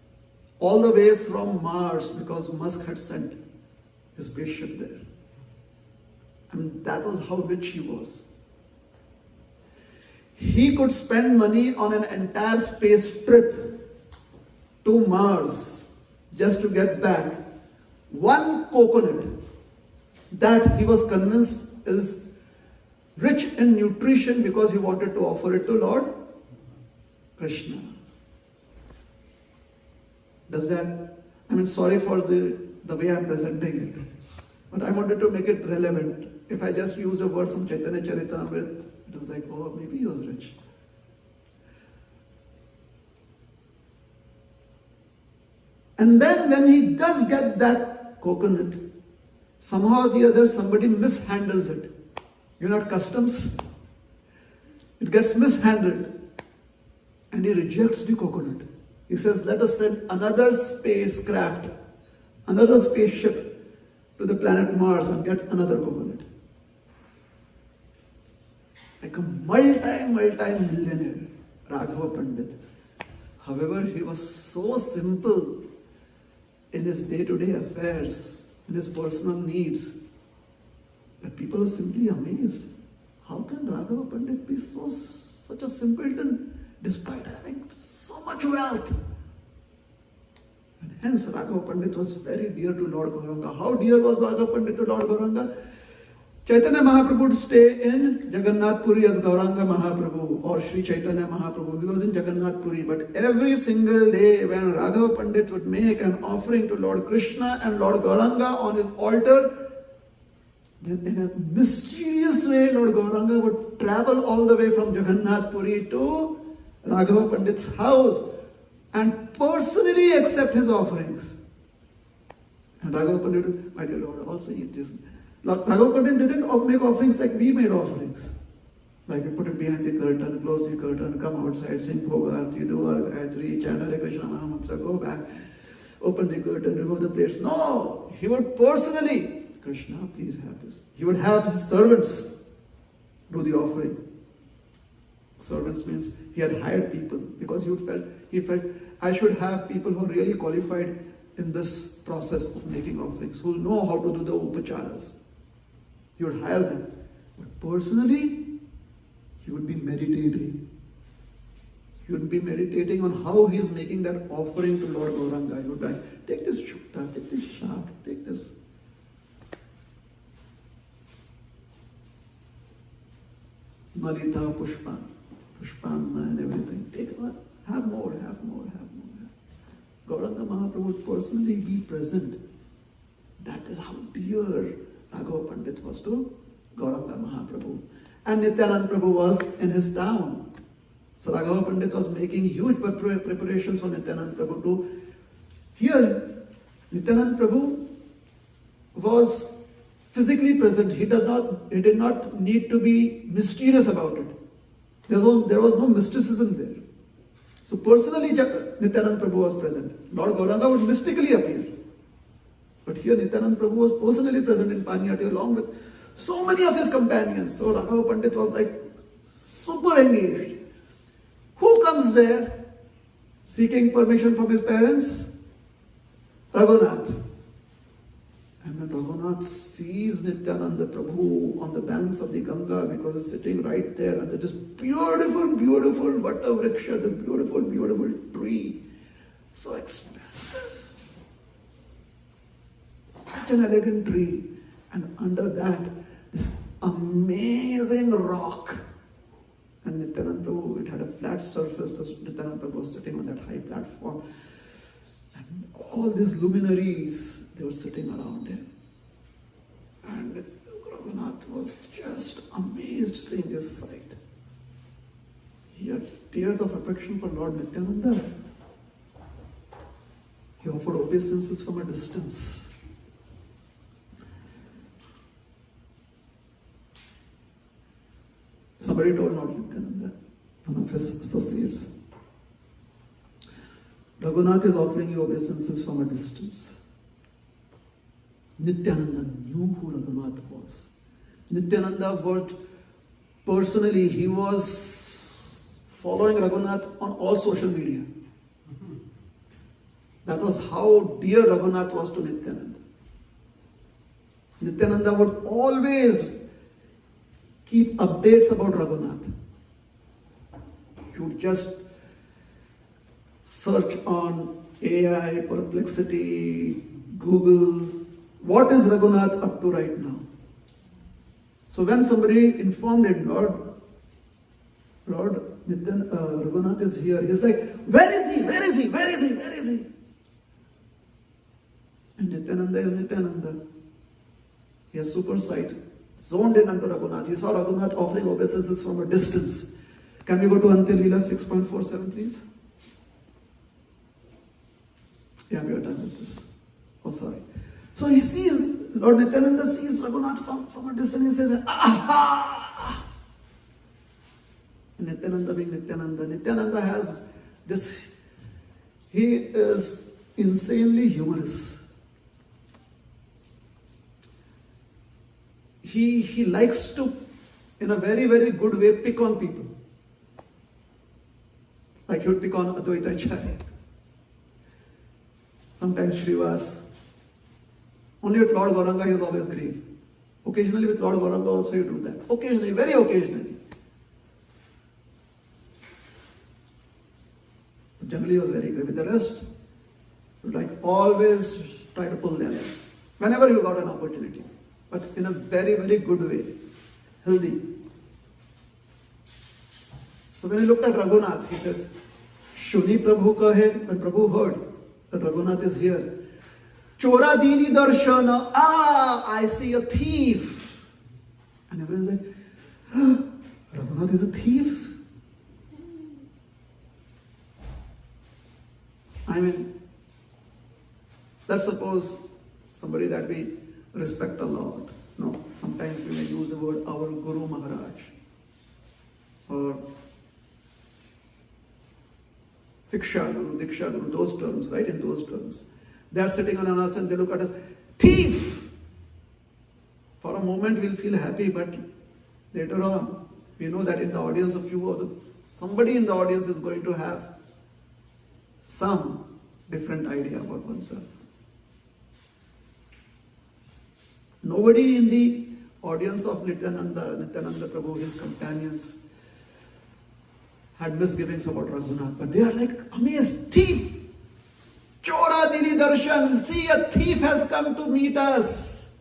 all the way from Mars, because Musk had sent his spaceship there. I mean, that was how rich he was. He could spend money on an entire space trip to Mars just to get back one coconut that he was convinced is rich in nutrition, because he wanted to offer it to Lord Krishna. Does that, I mean, sorry for the way I'm presenting it, but I wanted to make it relevant. If I just used a word from Chaitanya Charitamrita, it was like, oh, maybe he was rich. And then when he does get that coconut, somehow or the other somebody mishandles it. You know, at customs, it gets mishandled. And he rejects the coconut. He says, let us send another spacecraft, another spaceship to the planet Mars and get another coconut. Like a multi-millionaire, Raghava Pandit. However, he was so simple in his day-to-day affairs, in his personal needs, that people were simply amazed. How can Raghava Pandit be such a simpleton despite having so much wealth? And hence Raghava Pandit was very dear to Lord Gauranga. How dear was Raghava Pandit to Lord Gauranga? Chaitanya Mahaprabhu would stay in Jagannath Puri as Gauranga Mahaprabhu or Sri Chaitanya Mahaprabhu. He was in Jagannath Puri, but every single day when Raghava Pandit would make an offering to Lord Krishna and Lord Gauranga on his altar, then in a mysterious way Lord Gauranga would travel all the way from Jagannath Puri to Raghava Pandit's house and personally accept his offerings. And Raghava Pandit, my dear Lord, also eat this. Raghava Pandit didn't make offerings like we made offerings. Like you put it behind the curtain, close the curtain, come outside, sing Bhogat, you do our Gayatri, chant Hare Krishna Mahamantra, go back, open the curtain, remove the plates. No! He would personally, Krishna, please have this. He would have his servants do the offering. Servants means he had hired people because he felt I should have people who are really qualified in this process of making offerings, who know how to do the upacharas. He would hire them. But personally, he would be meditating. He would be meditating on how he is making that offering to Lord Gauranga. He would be like, take this shukta, take this shaft, take this. Malita, Pushpanna and everything. Take one, have more. Gauranga Mahaprabhu would personally be present. That is how dear Raghava Pandit was to Gauranga Mahaprabhu. And Nityanand Prabhu was in his town. So Raghava Pandit was making huge preparations for Nityanand Prabhu to hear. Nityanand Prabhu was physically present. He did not need to be mysterious about it. There was no mysticism there. So personally, Nityananda Prabhu was present. Lord Gauranga would mystically appear. But here Nityananda Prabhu was personally present in Panihati along with so many of his companions. So Raghav Pandit was like super engaged. Who comes there seeking permission from his parents? Raghunath. And when Raghunath sees Nityananda Prabhu on the banks of the Ganga, because he's sitting right there under this beautiful, beautiful Vata Vriksha, this beautiful, beautiful tree, so expensive, such an elegant tree, and under that, this amazing rock. And Nityananda Prabhu, it had a flat surface, so Nityananda Prabhu was sitting on that high platform, and all these luminaries, they were sitting around him. And Raghunath was just amazed seeing this sight. He had tears of affection for Lord Nityananda. He offered obeisances from a distance. Somebody told Lord Nityananda, one of his associates, Raghunath is offering you obeisances from a distance. Nityananda knew who Raghunath was. Nityananda worked personally. He was following Raghunath on all social media. That was how dear Raghunath was to Nityananda. Nityananda would always keep updates about Raghunath. You would just search on AI, Perplexity, Google, what is Raghunath up to right now? So when somebody informed him, Lord Raghunath is here, he's like, where is he? Where is he? Where is he? Where is he? And Nityananda is Nityananda. He has super sight, zoned in unto Raghunath. He saw Raghunath offering obeisances from a distance. Can we go to Antya Leela 6.47, please? Yeah, we are done with this. Oh, sorry. So he sees, Lord Nityananda sees Raghunath from a distance. He says, aha! Nityananda being Nityananda. Nityananda has this, he is insanely humorous. He likes to, in a very, very good way, pick on people. Like he would pick on Advaita Acharya. Sometimes Srivas. Only with Lord Gauranga he is always grave. Occasionally with Lord Gauranga also you do that. Occasionally, very occasionally. But generally he was very grave. With the rest, you would like always try to pull them in. Whenever you got an opportunity. But in a very, very good way. Healthy. So when he looked at Raghunath, he says, Shuni Prabhu kahe, when Prabhu heard that Raghunath is here, Chora dini darshana, I see a thief. And everyone's like, Raghunath is a thief? I mean, let's suppose somebody that we respect a lot. No, sometimes we may use the word our Guru Maharaj or Siksha Guru, Diksha Guru, those terms, right? In those terms. They are sitting on us and they look at us, thief! For a moment we'll feel happy, but later on, we know that in the audience of you, somebody in the audience is going to have some different idea about oneself. Nobody in the audience of Nityananda Prabhu, his companions, had misgivings about Raghunath, but they are like amazed. Thief! Chora dili darshan, see a thief has come to meet us.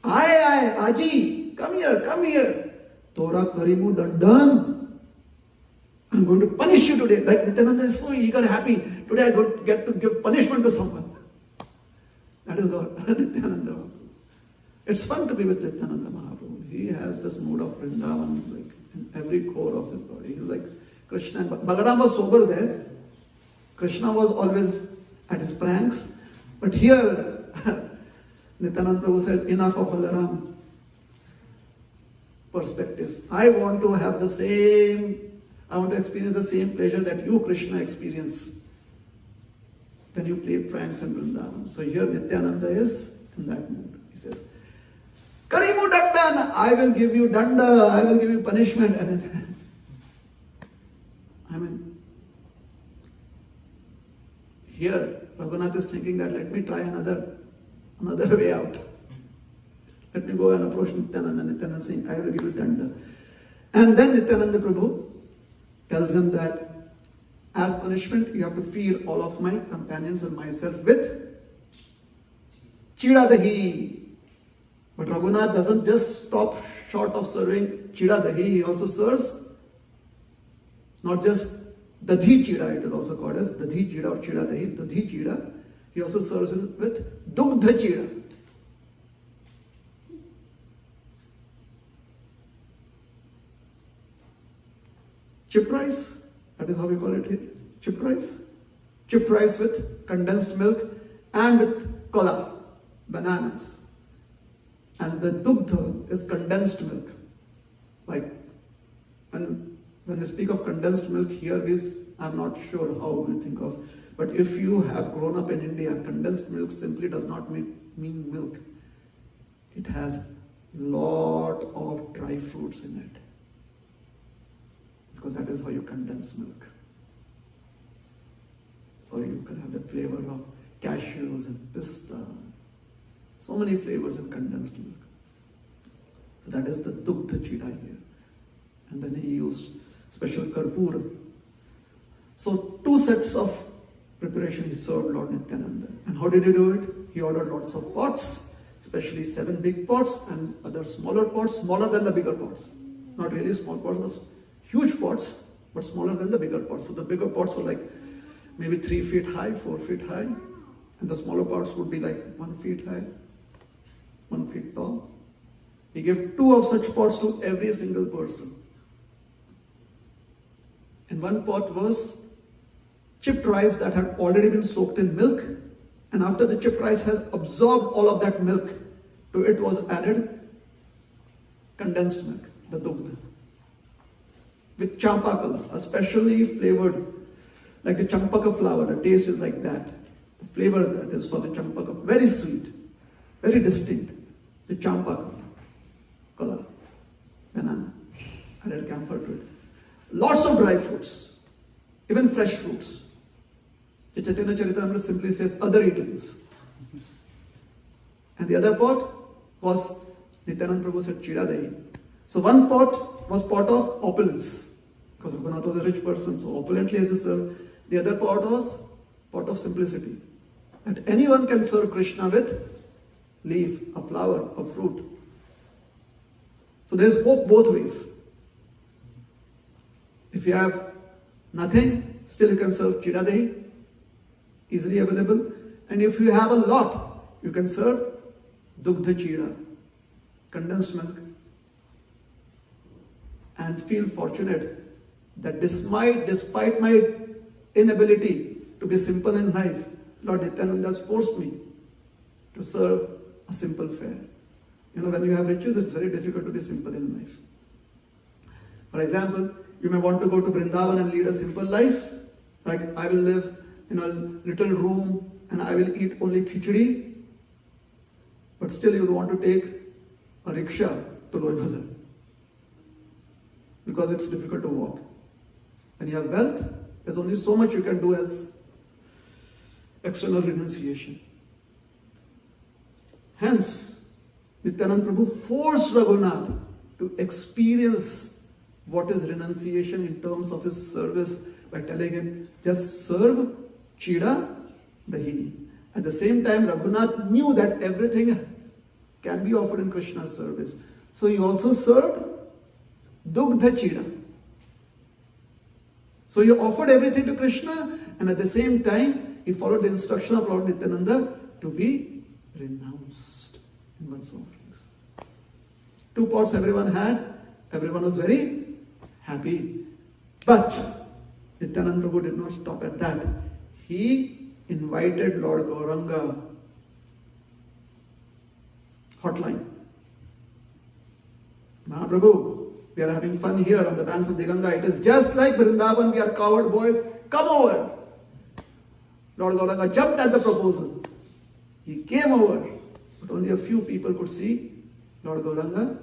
Aye, Aji, come here. Tora karimu dandan. I'm going to punish you today. Like Nityananda is so eager, happy. Today I get to give punishment to someone. That is God, Nityananda. It's fun to be with Nityananda Mahaprabhu. He has this mood of Vrindavan, like in every core of his body. He's like Krishna. Balaram was sober there. Krishna was always at his pranks. But here, Nityananda Prabhu said, enough of Balaram perspectives. I want to have the same, I want to experience the same pleasure that you, Krishna, experience when you play pranks in Vrindavan. So here Nityananda is in that mood. He says, Karimu Dandan, I will give you danda, I will give you punishment. And I mean, here Raghunath is thinking that let me try another way out. Let me go and approach Nityananda. Nityananda saying, I will give you danda. And then Nityananda Prabhu tells him that as punishment, you have to feed all of my companions and myself with chida dahi. But Raghunath doesn't just stop short of serving chida dahi, he also serves not just dadhi chida, it is also called as dadhi chida or chida dahi, dadhi chida. He also serves it with dugdha chida. Chip rice, that is how we call it here. Chip rice. Chip rice with condensed milk and with kola, bananas. And the dugdha is condensed milk. Like when we speak of condensed milk here is, I'm not sure how we think of, but if you have grown up in India, condensed milk simply does not mean milk. It has lot of dry fruits in it. Because that is how you condense milk. So you can have the flavor of cashews and pista. So many flavors in condensed milk. So that is the dugdha chida here. And then he used special karpura. So 2 sets of preparation he served Lord Nityananda. And how did he do it? He ordered lots of pots, especially 7 big pots and other smaller pots, smaller than the bigger pots. Not really small pots, but huge pots, but smaller than the bigger pots. So the bigger pots were like maybe 3 feet high, 4 feet high. And the smaller pots would be like 1 feet high, 1 feet tall. He gave 2 of such pots to every single person. And one pot was chipped rice that had already been soaked in milk. And after the chipped rice has absorbed all of that milk, to it was added condensed milk, the dugdha, with champaka, especially flavored, like the champaka flower. The taste is like that. The flavor that is for the champaka, very sweet, very distinct. The champaka, kola, banana, added camphor to it. Lots of dry fruits, even fresh fruits. The Chaitanya Charitamrita simply says other eatables. And the other pot was Nityananda Prabhu said chida dahi. So one pot was pot of opulence, because Raghunath was a rich person, so opulently as he served. The other pot was pot of simplicity. And anyone can serve Krishna with leaf, a flower, a fruit. So there is hope both ways. If you have nothing, still you can serve chida dahi, easily available. And if you have a lot, you can serve dugdha chida, condensed milk. And feel fortunate that despite my inability to be simple in life, Lord Nityananda has forced me to serve a simple fare. You know, when you have riches, it's very difficult to be simple in life. For example, you may want to go to Vrindavan and lead a simple life. Like, I will live in a little room and I will eat only khichdi. But still you want to take a rickshaw to Lord Bazar, because it's difficult to walk. When you have wealth, there's only so much you can do as external renunciation. Hence, Nityananda Prabhu forced Raghunath to experience what is renunciation in terms of his service by telling him, just serve chida dahi. At the same time, Raghunath knew that everything can be offered in Krishna's service. So he also served dugdha chida. So he offered everything to Krishna, and at the same time, he followed the instruction of Lord Nityananda to be renounced in one's offerings. 2 pots everyone had, everyone was very happy. But Nityananda Prabhu did not stop at that. He invited Lord Gauranga hotline. Mahaprabhu, we are having fun here on the banks of the Ganga. It is just like Vrindavan, we are coward boys. Come over. Lord Gauranga jumped at the proposal. He came over, but only a few people could see Lord Gauranga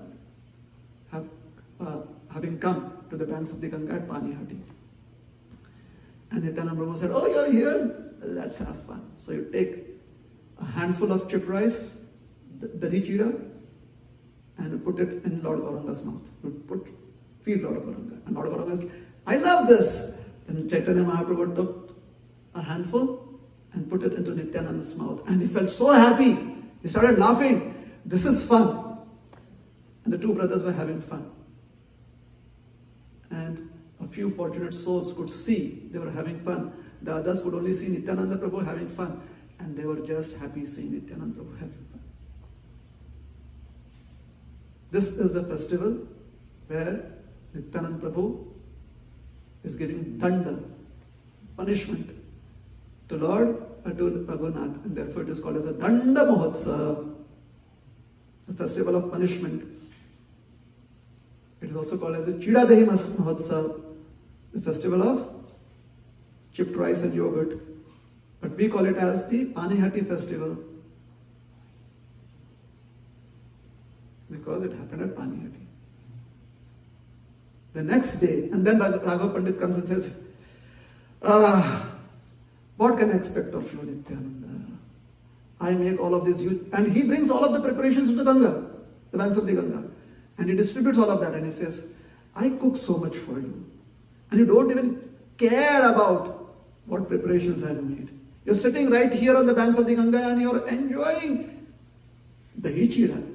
having come to the banks of the Ganga at Panihati. And Nityananda Prabhu said, oh, you're here? Let's have fun. So you take a handful of chip rice, the chira, and you put it in Lord Gauranga's mouth. You feed Lord Gauranga. And Lord Gauranga says, I love this. Then Chaitanya Mahaprabhu took a handful and put it into Nityananda's mouth. And he felt so happy. He started laughing. This is fun. And the two brothers were having fun. And a few fortunate souls could see they were having fun. The others could only see Nityananda Prabhu having fun. And they were just happy seeing Nityananda Prabhu having fun. This is the festival where Nityananda Prabhu is giving danda, punishment, to Lord Raghunath, and therefore it is called as a Danda Mahotsav, the festival of punishment. It is also called as a Chidadehi Mahotsav, the festival of chipped rice and yogurt. But we call it as the Panihati festival because it happened at Panihati. The next day, and then Raghav Pandit comes and says, what can I expect of you, Nityananda? I make all of this, and he brings all of the preparations to the Ganga, the banks of the Ganga, and he distributes all of that, and he says, I cook so much for you, and you don't even care about what preparations I have made. You're sitting right here on the banks of the Ganga, and you're enjoying the Hichira.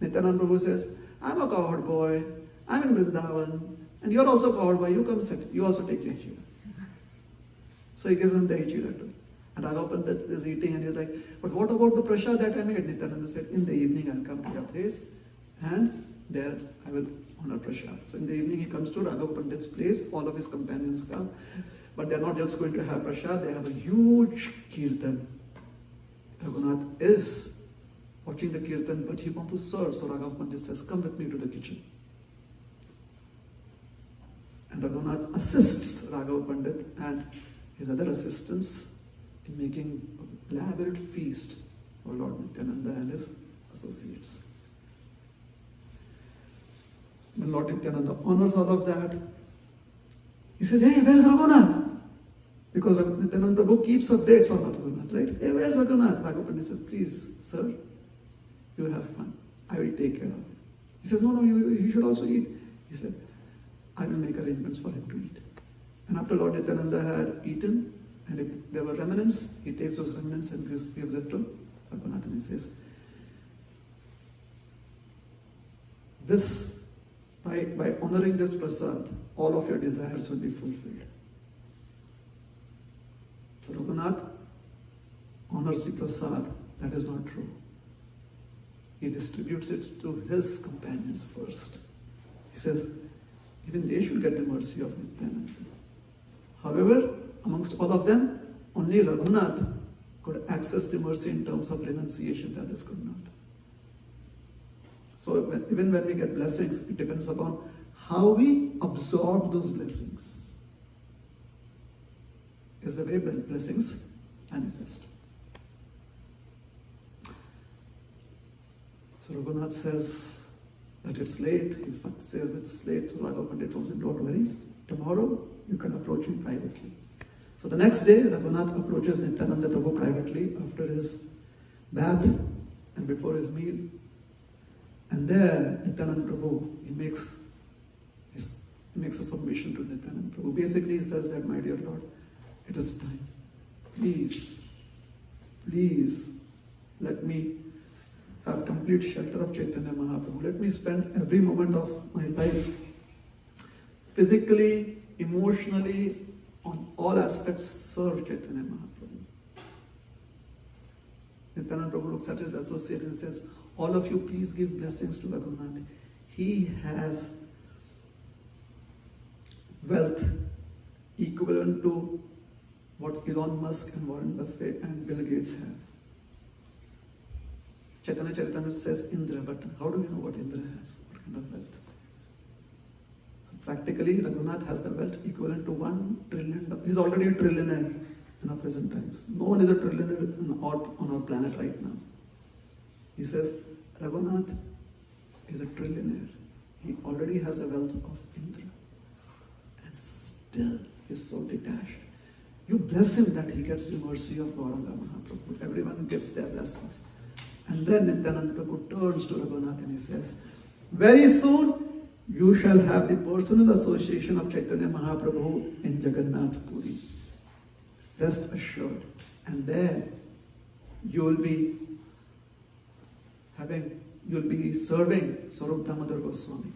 Nityananda Prabhu says, I'm a cowherd boy, I'm in Vrindavan, and you're also a cowherd boy, you come sit, you also take the Hichira. So he gives him the Hichira too. And Raghav Pandit is eating and he's like, but what about the prasad that I made? Nityananda said, in the evening I'll come to your place and there I will honor prasad. So in the evening he comes to Raghav Pandit's place, all of his companions come. But they're not just going to have prasad, they have a huge kirtan. Raghunath is watching the kirtan, but he wants to serve. So Raghav Pandit says, come with me to the kitchen. And Raghunath assists Raghav Pandit and his other assistants in making a elaborate feast for Lord Nityananda and his associates. When Lord Nityananda honors all of that, he says, hey, where's Raghunath? Because Nityananda Prabhu keeps updates on Raghunath, right? Hey, where's Raghunath? Raghav Pandit says, please, sir, you have fun. I will take care of it. He says, no, you should also eat. He said, I will make arrangements for him to eat. And after Lord Nityananda had eaten, and if there were remnants, he takes those remnants and gives it to Raghunath, and he says, this, by honoring this prasad, all of your desires will be fulfilled. So Raghunath honors the prasad. That is not true. He distributes it to his companions first. He says, even they should get the mercy of Nityananda. However, amongst all of them, only Raghunath could access the mercy in terms of renunciation, the others could not. So even when we get blessings, it depends upon how we absorb those blessings. Is the way blessings manifest. So Raghunath says that it's late. He says it's late. So Raghav Pandit tells him, don't worry. Tomorrow you can approach him privately. So the next day, Raghunath approaches Nityananda Prabhu privately after his bath and before his meal. And there, Nityananda Prabhu, he makes a submission to Nityananda Prabhu. Basically, he says that, my dear Lord, it is time. Please, let me have complete shelter of Chaitanya Mahaprabhu. Let me spend every moment of my life physically, emotionally, on all aspects, serve Chaitanya Mahaprabhu. Nityananda Prabhu looks at his associates and says, all of you please give blessings to Raghunath. He has wealth equivalent to what Elon Musk and Warren Buffett and Bill Gates have. Chaitanya Charitamrita says Indra, but how do we know what Indra has? What kind of wealth? Practically, Raghunath has the wealth equivalent to $1 trillion. He's already a trillionaire in our present times. No one is a trillionaire on our planet right now. He says, Raghunath is a trillionaire. He already has a wealth of Indra. And still is so detached. You bless him that he gets the mercy of Gauranga Mahaprabhu. Everyone gives their blessings. And then Nityananda Prabhu turns to Raghunath and he says, very soon you shall have the personal association of Chaitanya Mahaprabhu in Jagannath Puri. Rest assured. And there you will be serving Swarup Damodar Goswami.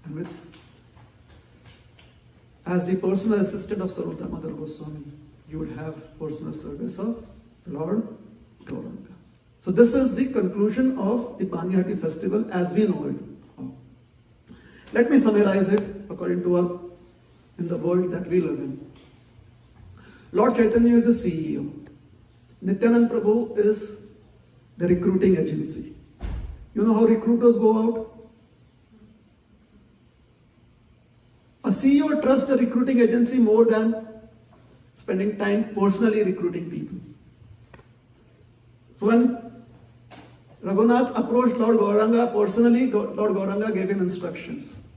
And as the personal assistant of Swarup Damodar Goswami, you would have personal service of Lord Gauranga. So this is the conclusion of the Panihati festival as we know it. Let me summarize it according to in the world that we live in. Lord Chaitanya is the CEO. Nityananda Prabhu is the recruiting agency. You know how recruiters go out? A CEO trusts a recruiting agency more than spending time personally recruiting people. So when Raghunath approached Lord Gauranga personally, Lord Gauranga gave him instructions.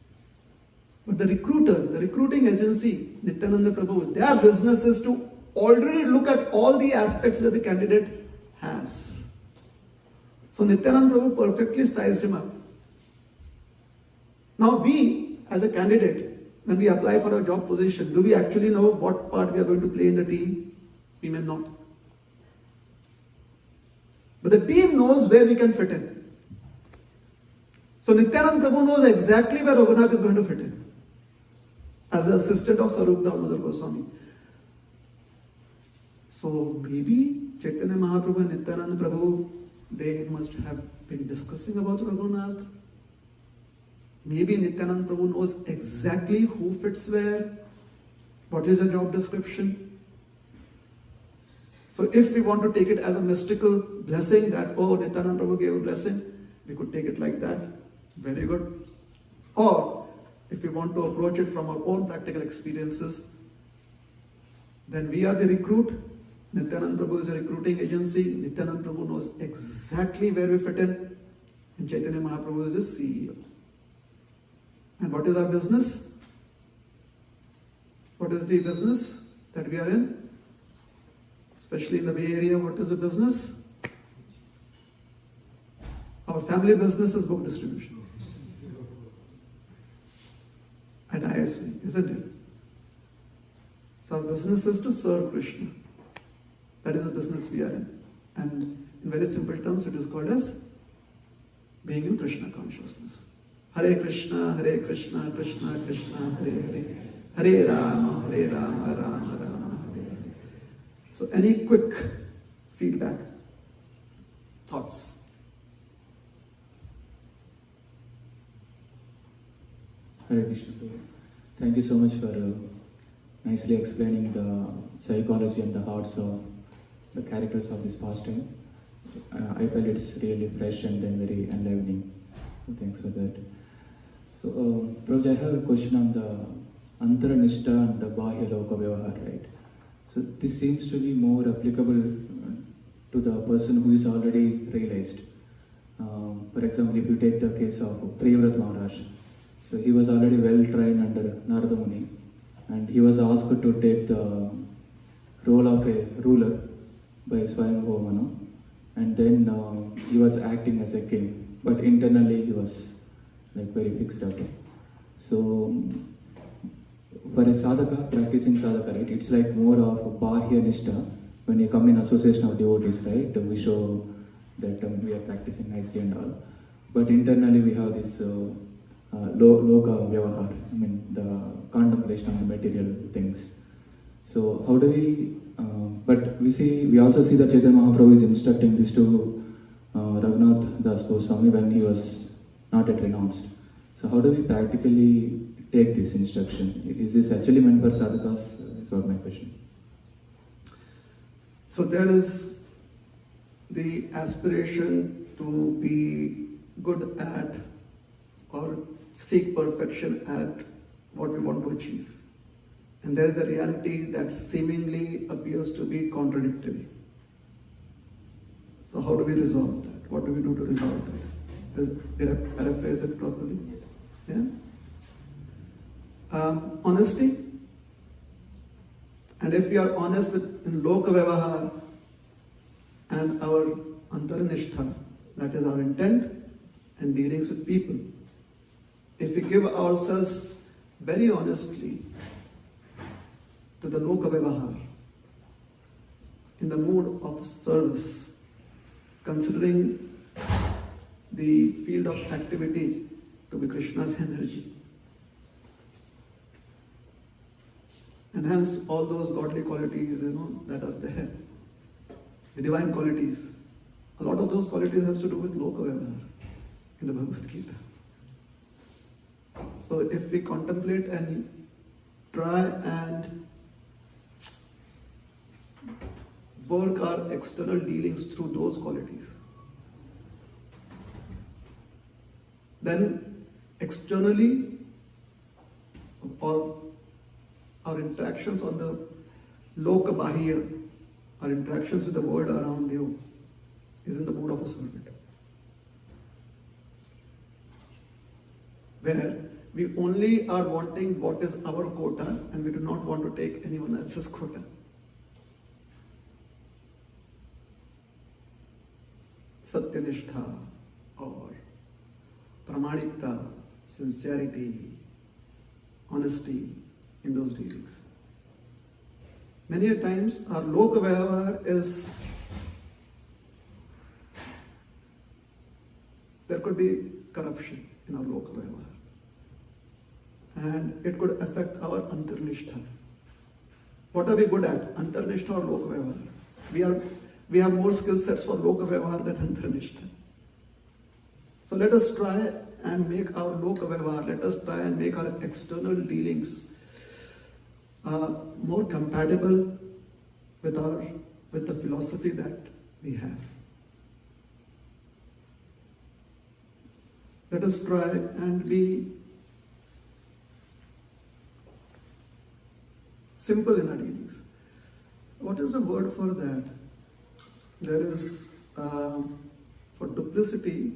But the recruiting agency, Nityananda Prabhu, their business is to already look at all the aspects that the candidate has. So Nityananda Prabhu perfectly sized him up. Now we, as a candidate, when we apply for a job position, do we actually know what part we are going to play in the team? We may not. But the team knows where we can fit in. So Nityananda Prabhu knows exactly where Raghunath is going to fit in as the assistant of Swarup Damodar Goswami. So maybe Chaitanya Mahaprabhu and Nityananda Prabhu, they must have been discussing about Raghunath. Maybe Nityananda Prabhu knows exactly who fits where, what is the job description. So if we want to take it as a mystical blessing that, oh, Nityananda Prabhu gave a blessing, we could take it like that. Very good. Or if we want to approach it from our own practical experiences, then we are the recruit. Nityananda Prabhu is a recruiting agency. Nityananda Prabhu knows exactly where we fit in. And Chaitanya Mahaprabhu is the CEO. And what is our business? What is the business that we are in? Especially in the Bay Area, what is the business? Our family business is book distribution. At ISV, isn't it? So our business is to serve Krishna. That is the business we are in. And in very simple terms, it is called as being in Krishna consciousness. Hare Krishna, Krishna Krishna, Hare Hare, Hare Rama, Rama Rama, Hare Hare. So any quick feedback, thoughts? Hare Krishna. Thank you so much for nicely explaining the psychology and the hearts of the characters of this pastime. I felt it's really fresh and then very enlivening. So thanks for that. So, Prabhuji, I have a question on the Antaranishta and the Bahya Loka Vyavahar, right? So this seems to be more applicable to the person who is already realized. For example, if you take the case of Priyavrat Maharaj, so he was already well trained under Narada Muni, and he was asked to take the role of a ruler by Swayambhuva Manu, and then he was acting as a king, but internally he was like very fixed up. So for a sadhaka, practicing sadhaka, right, it's like more of Bahya Nishta. When you come in association of devotees, right, we show that we are practicing nicely and all. But internally we have this Loka Vyavahar, I mean the contemplation of the material things. So how do we, but we also see that Chaitanya Mahaprabhu is instructing this to Raghunath Das Goswami when he was not yet renounced. So how do we practically take this instruction? Is this actually meant for sadhakas? That's what my question. So there is the aspiration to be good at or seek perfection at what we want to achieve. And there is a reality that seemingly appears to be contradictory. So how do we resolve that? What do we do to resolve that? Did I paraphrase it properly? Yeah? Honesty. And if we are honest in Loka Vyavahar and our Antaranistha, that is our intent and dealings with people, if we give ourselves very honestly to the Loka Vyavahar, in the mood of service, considering the field of activity to be Krishna's energy, and hence all those godly qualities, that are there, the divine qualities. A lot of those qualities has to do with Loka Vyavahar in the Bhagavad Gita. So if we contemplate and try and work our external dealings through those qualities, then externally, or our interactions on the Loka Bahya, our interactions with the world around you, is in the mood of a servant, where we only are wanting what is our quota and we do not want to take anyone else's quota. Satyanishtha or Pramanikta, sincerity, honesty in those dealings. Many a times our Loka Vyavahar is, there could be corruption in our Loka Vyavahar, and it could affect our Antarnishtha. What are we good at, Antarnishtha or Loka Vyavahar? We have more skill sets for Loka Vyavahar than Antarnishtha. So let us try and make our Loka Vyavahar, let us try and make our external dealings more compatible with the philosophy that we have. Let us try and be simple in our dealings. What is the word for that? There is, for duplicity,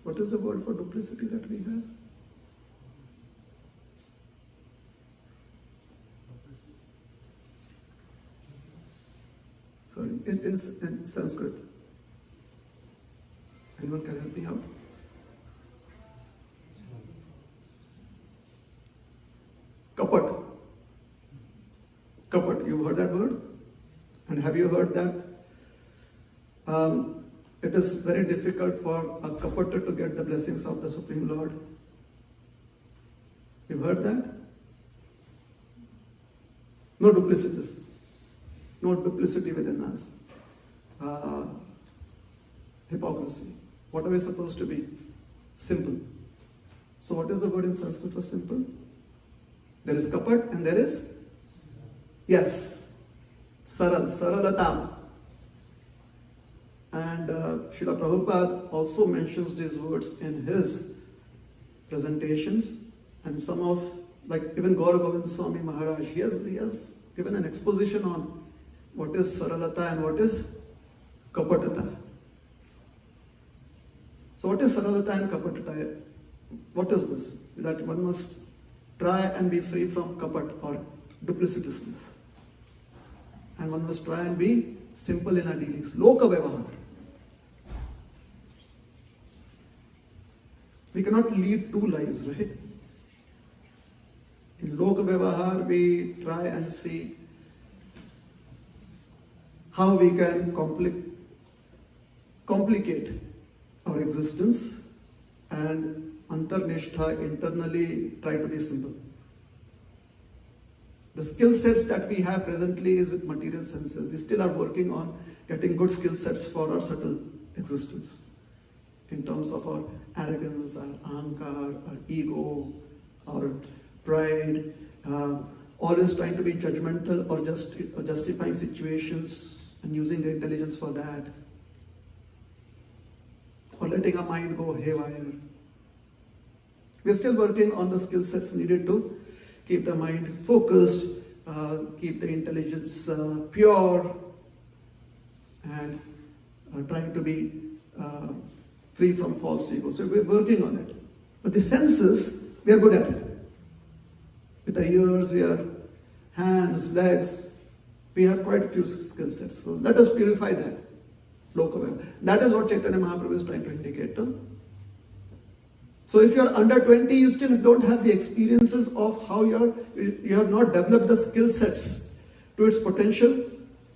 what is the word for duplicity that we have? Sorry, in Sanskrit. Anyone can help me out? Kapat. Kapat, you've heard that word? And have you heard that it is very difficult for a kapata to get the blessings of the Supreme Lord? You've heard that? No duplicities. No duplicity within us. Hypocrisy. What are we supposed to be? Simple. So what is the word in Sanskrit for simple? There is kapat and there is, yes, saral, saralata. And Srila Prabhupada also mentions these words in his presentations, and some of, like even Gaura Govinda Swami Maharaj, he has given an exposition on what is saralata and what is kapatata. So what is saralata and kapatata? What is this? That one must try and be free from kapat or duplicitousness. And one must try and be simple in our dealings. Loka Vyavahar. We cannot lead two lives, right? In Loka Vyavahar, we try and see how we can complicate our existence, and Antarnishtha, internally try to be simple. The skill sets that we have presently is with material senses. We still are working on getting good skill sets for our subtle existence, in terms of our arrogance, our ahankar, our ego, our pride, always trying to be judgmental or justifying situations and using the intelligence for that, or letting our mind go haywire. We're still working on the skill sets needed to keep the mind focused, keep the intelligence pure, and trying to be free from false ego. So we're working on it. But the senses, we are good at it. With our ears, we are hands, legs, we have quite a few skill sets. So let us purify that. Lokavaya. That is what Chaitanya Mahaprabhu is trying to indicate. So if you are under 20, you still don't have the experiences of how you have not developed the skill sets to its potential,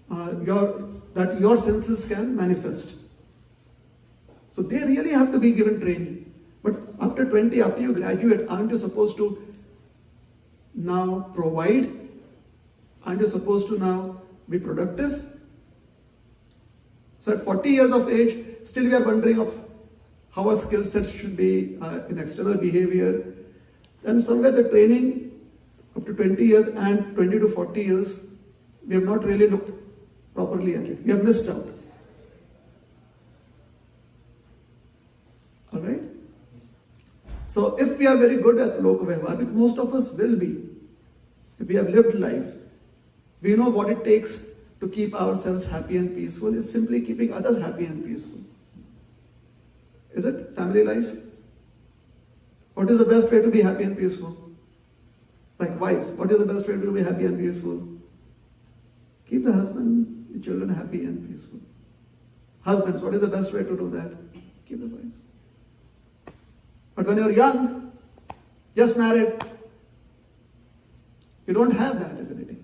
that your senses can manifest. So they really have to be given training. But after 20, after you graduate, aren't you supposed to now provide? Aren't you supposed to now be productive? So at 40 years of age, still we are wondering of how our skill sets should be in external behavior. And somewhere the training up to 20 years and 20 to 40 years, we have not really looked properly at it. We have missed out. Alright? So if we are very good at Lokavaya, which most of us will be, if we have lived life, we know what it takes to keep ourselves happy and peaceful. It's simply keeping others happy and peaceful. Is it? Family life? What is the best way to be happy and peaceful? Like wives, what is the best way to be happy and peaceful? Keep the husband, the children happy and peaceful. Husbands, what is the best way to do that? Keep the wives. But when you're young, just married, you don't have that ability.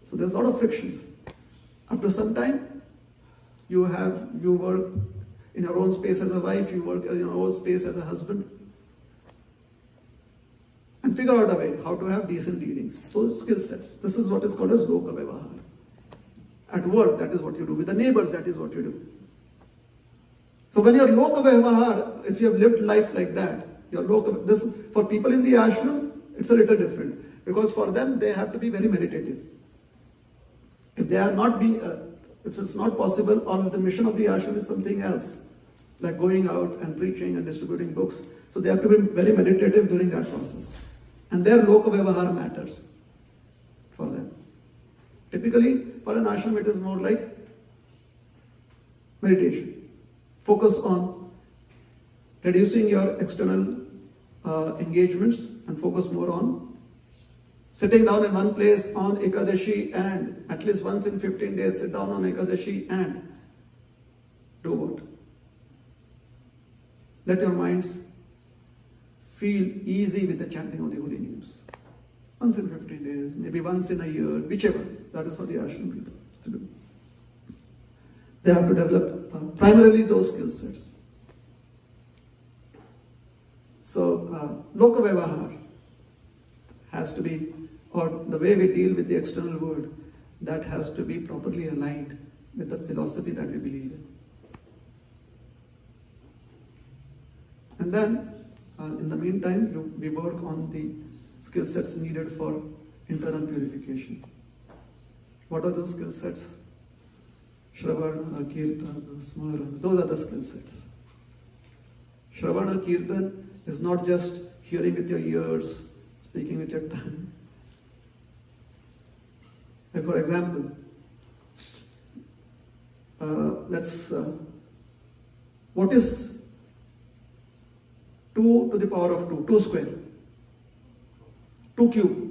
So there's a lot of frictions. After some time, you work in your own space as a wife, you work in your own space as a husband, and figure out a way how to have decent dealings. So skill sets. This is what is called as Lokavaya. At work, that is what you do. With the neighbors, that is what you do. So when you're Lokavaya, if you have lived life like that, this for people in the ashram, it's a little different. Because for them, they have to be very meditative. If they are not being, if it's not possible, or the mission of the ashram is something else, like going out and preaching and distributing books. So they have to be very meditative during that process. And their Lokavaya matters for them. Typically, for an ashram, it is more like meditation. Focus on reducing your external engagements and focus more on sitting down in one place on Ekadashi and at least once in 15 days sit down on Ekadashi and do what? Let your minds feel easy with the chanting of the holy names. Once in 15 days, maybe once in a year, whichever. That is for the ashram people to do. They have to develop primarily those skill sets. So, Lokavaya has to be, or the way we deal with the external world, that has to be properly aligned with the philosophy that we believe in. And then, in the meantime, we work on the skill sets needed for internal purification. What are those skill sets? Shravana, Kirtana, Smarana, those are the skill sets. Shravana, Kirtan is not just hearing with your ears, speaking with your tongue. Like for example, what is 2 to the power of 2? 2 square. 2 cube.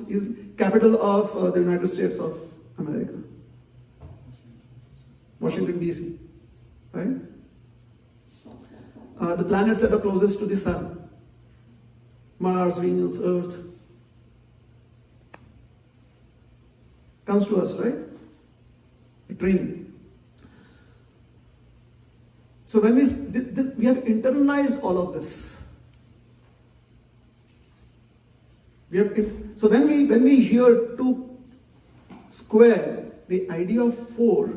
Is capital of the United States of America. Washington DC. Right? The planets that are closest to the sun. Mars, Venus, Earth. Comes to us, right? A dream. So when we have internalized all of this. So when we hear 2 square, the idea of 4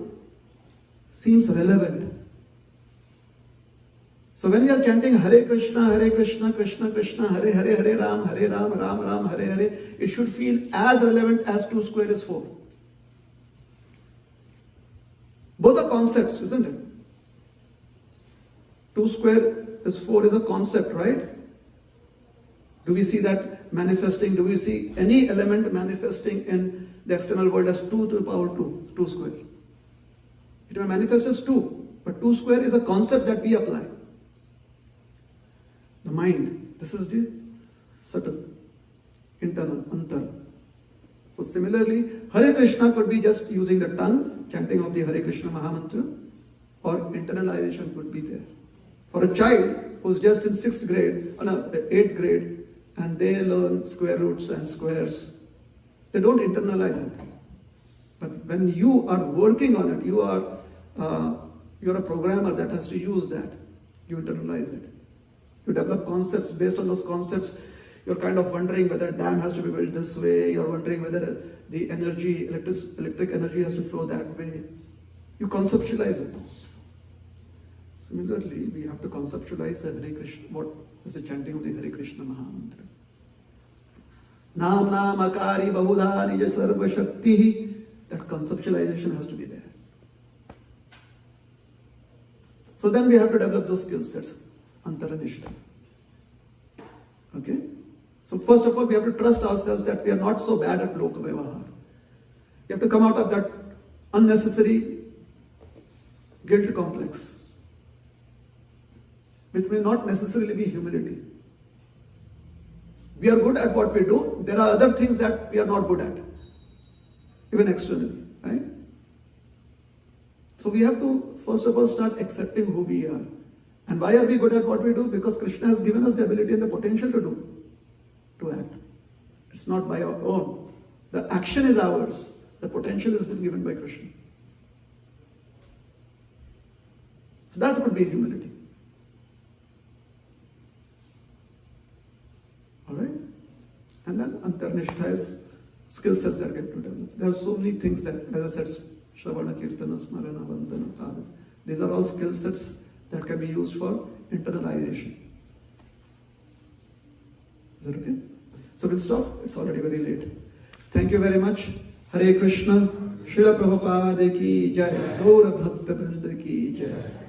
seems relevant. So when we are chanting Hare Krishna, Krishna Krishna, Hare Hare, Hare Ram, Ram Ram, Hare Hare, it should feel as relevant as 2 square is 4. Both are concepts, isn't it? 2 square is 4 is a concept, right? Do we see that manifesting? Do we see any element manifesting in the external world as 2 to the power 2, 2 square? It may manifest as 2, but 2 square is a concept that we apply. The mind, this is the subtle, internal, antar. So similarly, Hare Krishna could be just using the tongue, chanting of the Hare Krishna Mahamantra, or internalization could be there. For a child who's just in 6th grade, or no, 8th grade, and they learn square roots and squares, they don't internalize it. But when you are working on it, you're a programmer that has to use that. You internalize it. You develop concepts. Based on those concepts, you're kind of wondering whether a dam has to be built this way. You're wondering whether the energy, electric energy has to flow that way. You conceptualize it. Similarly, we have to conceptualize the Hare Krishna. What is the chanting of the Hare Krishna Mahamantra? Nam Nam Akari Bahudha Nija Sarva Shakti. That conceptualization has to be there. So then we have to develop those skill sets. Antaranishta. Okay? So first of all, we have to trust ourselves that we are not so bad at Loka Vyavahar. You have to come out of that unnecessary guilt complex, which may not necessarily be humility. We are good at what we do. There are other things that we are not good at, even externally, right? So we have to, first of all, start accepting who we are. And why are we good at what we do? Because Krishna has given us the ability and the potential to act. It's not by our own. The action is ours. The potential has been given by Krishna. So that could be humility. Alright? And then Antarnishtha is skill sets that get to develop. There are so many things that, as I said, Shravana, Kirtana, Smarana, Vandana, Tadas. These are all skill sets that can be used for internalization. Is that okay? So we'll stop. It's already very late. Thank you very much. Hare Krishna. Srila Prabhupada ki jai. Gaura Bhakta Vrinda ki jai.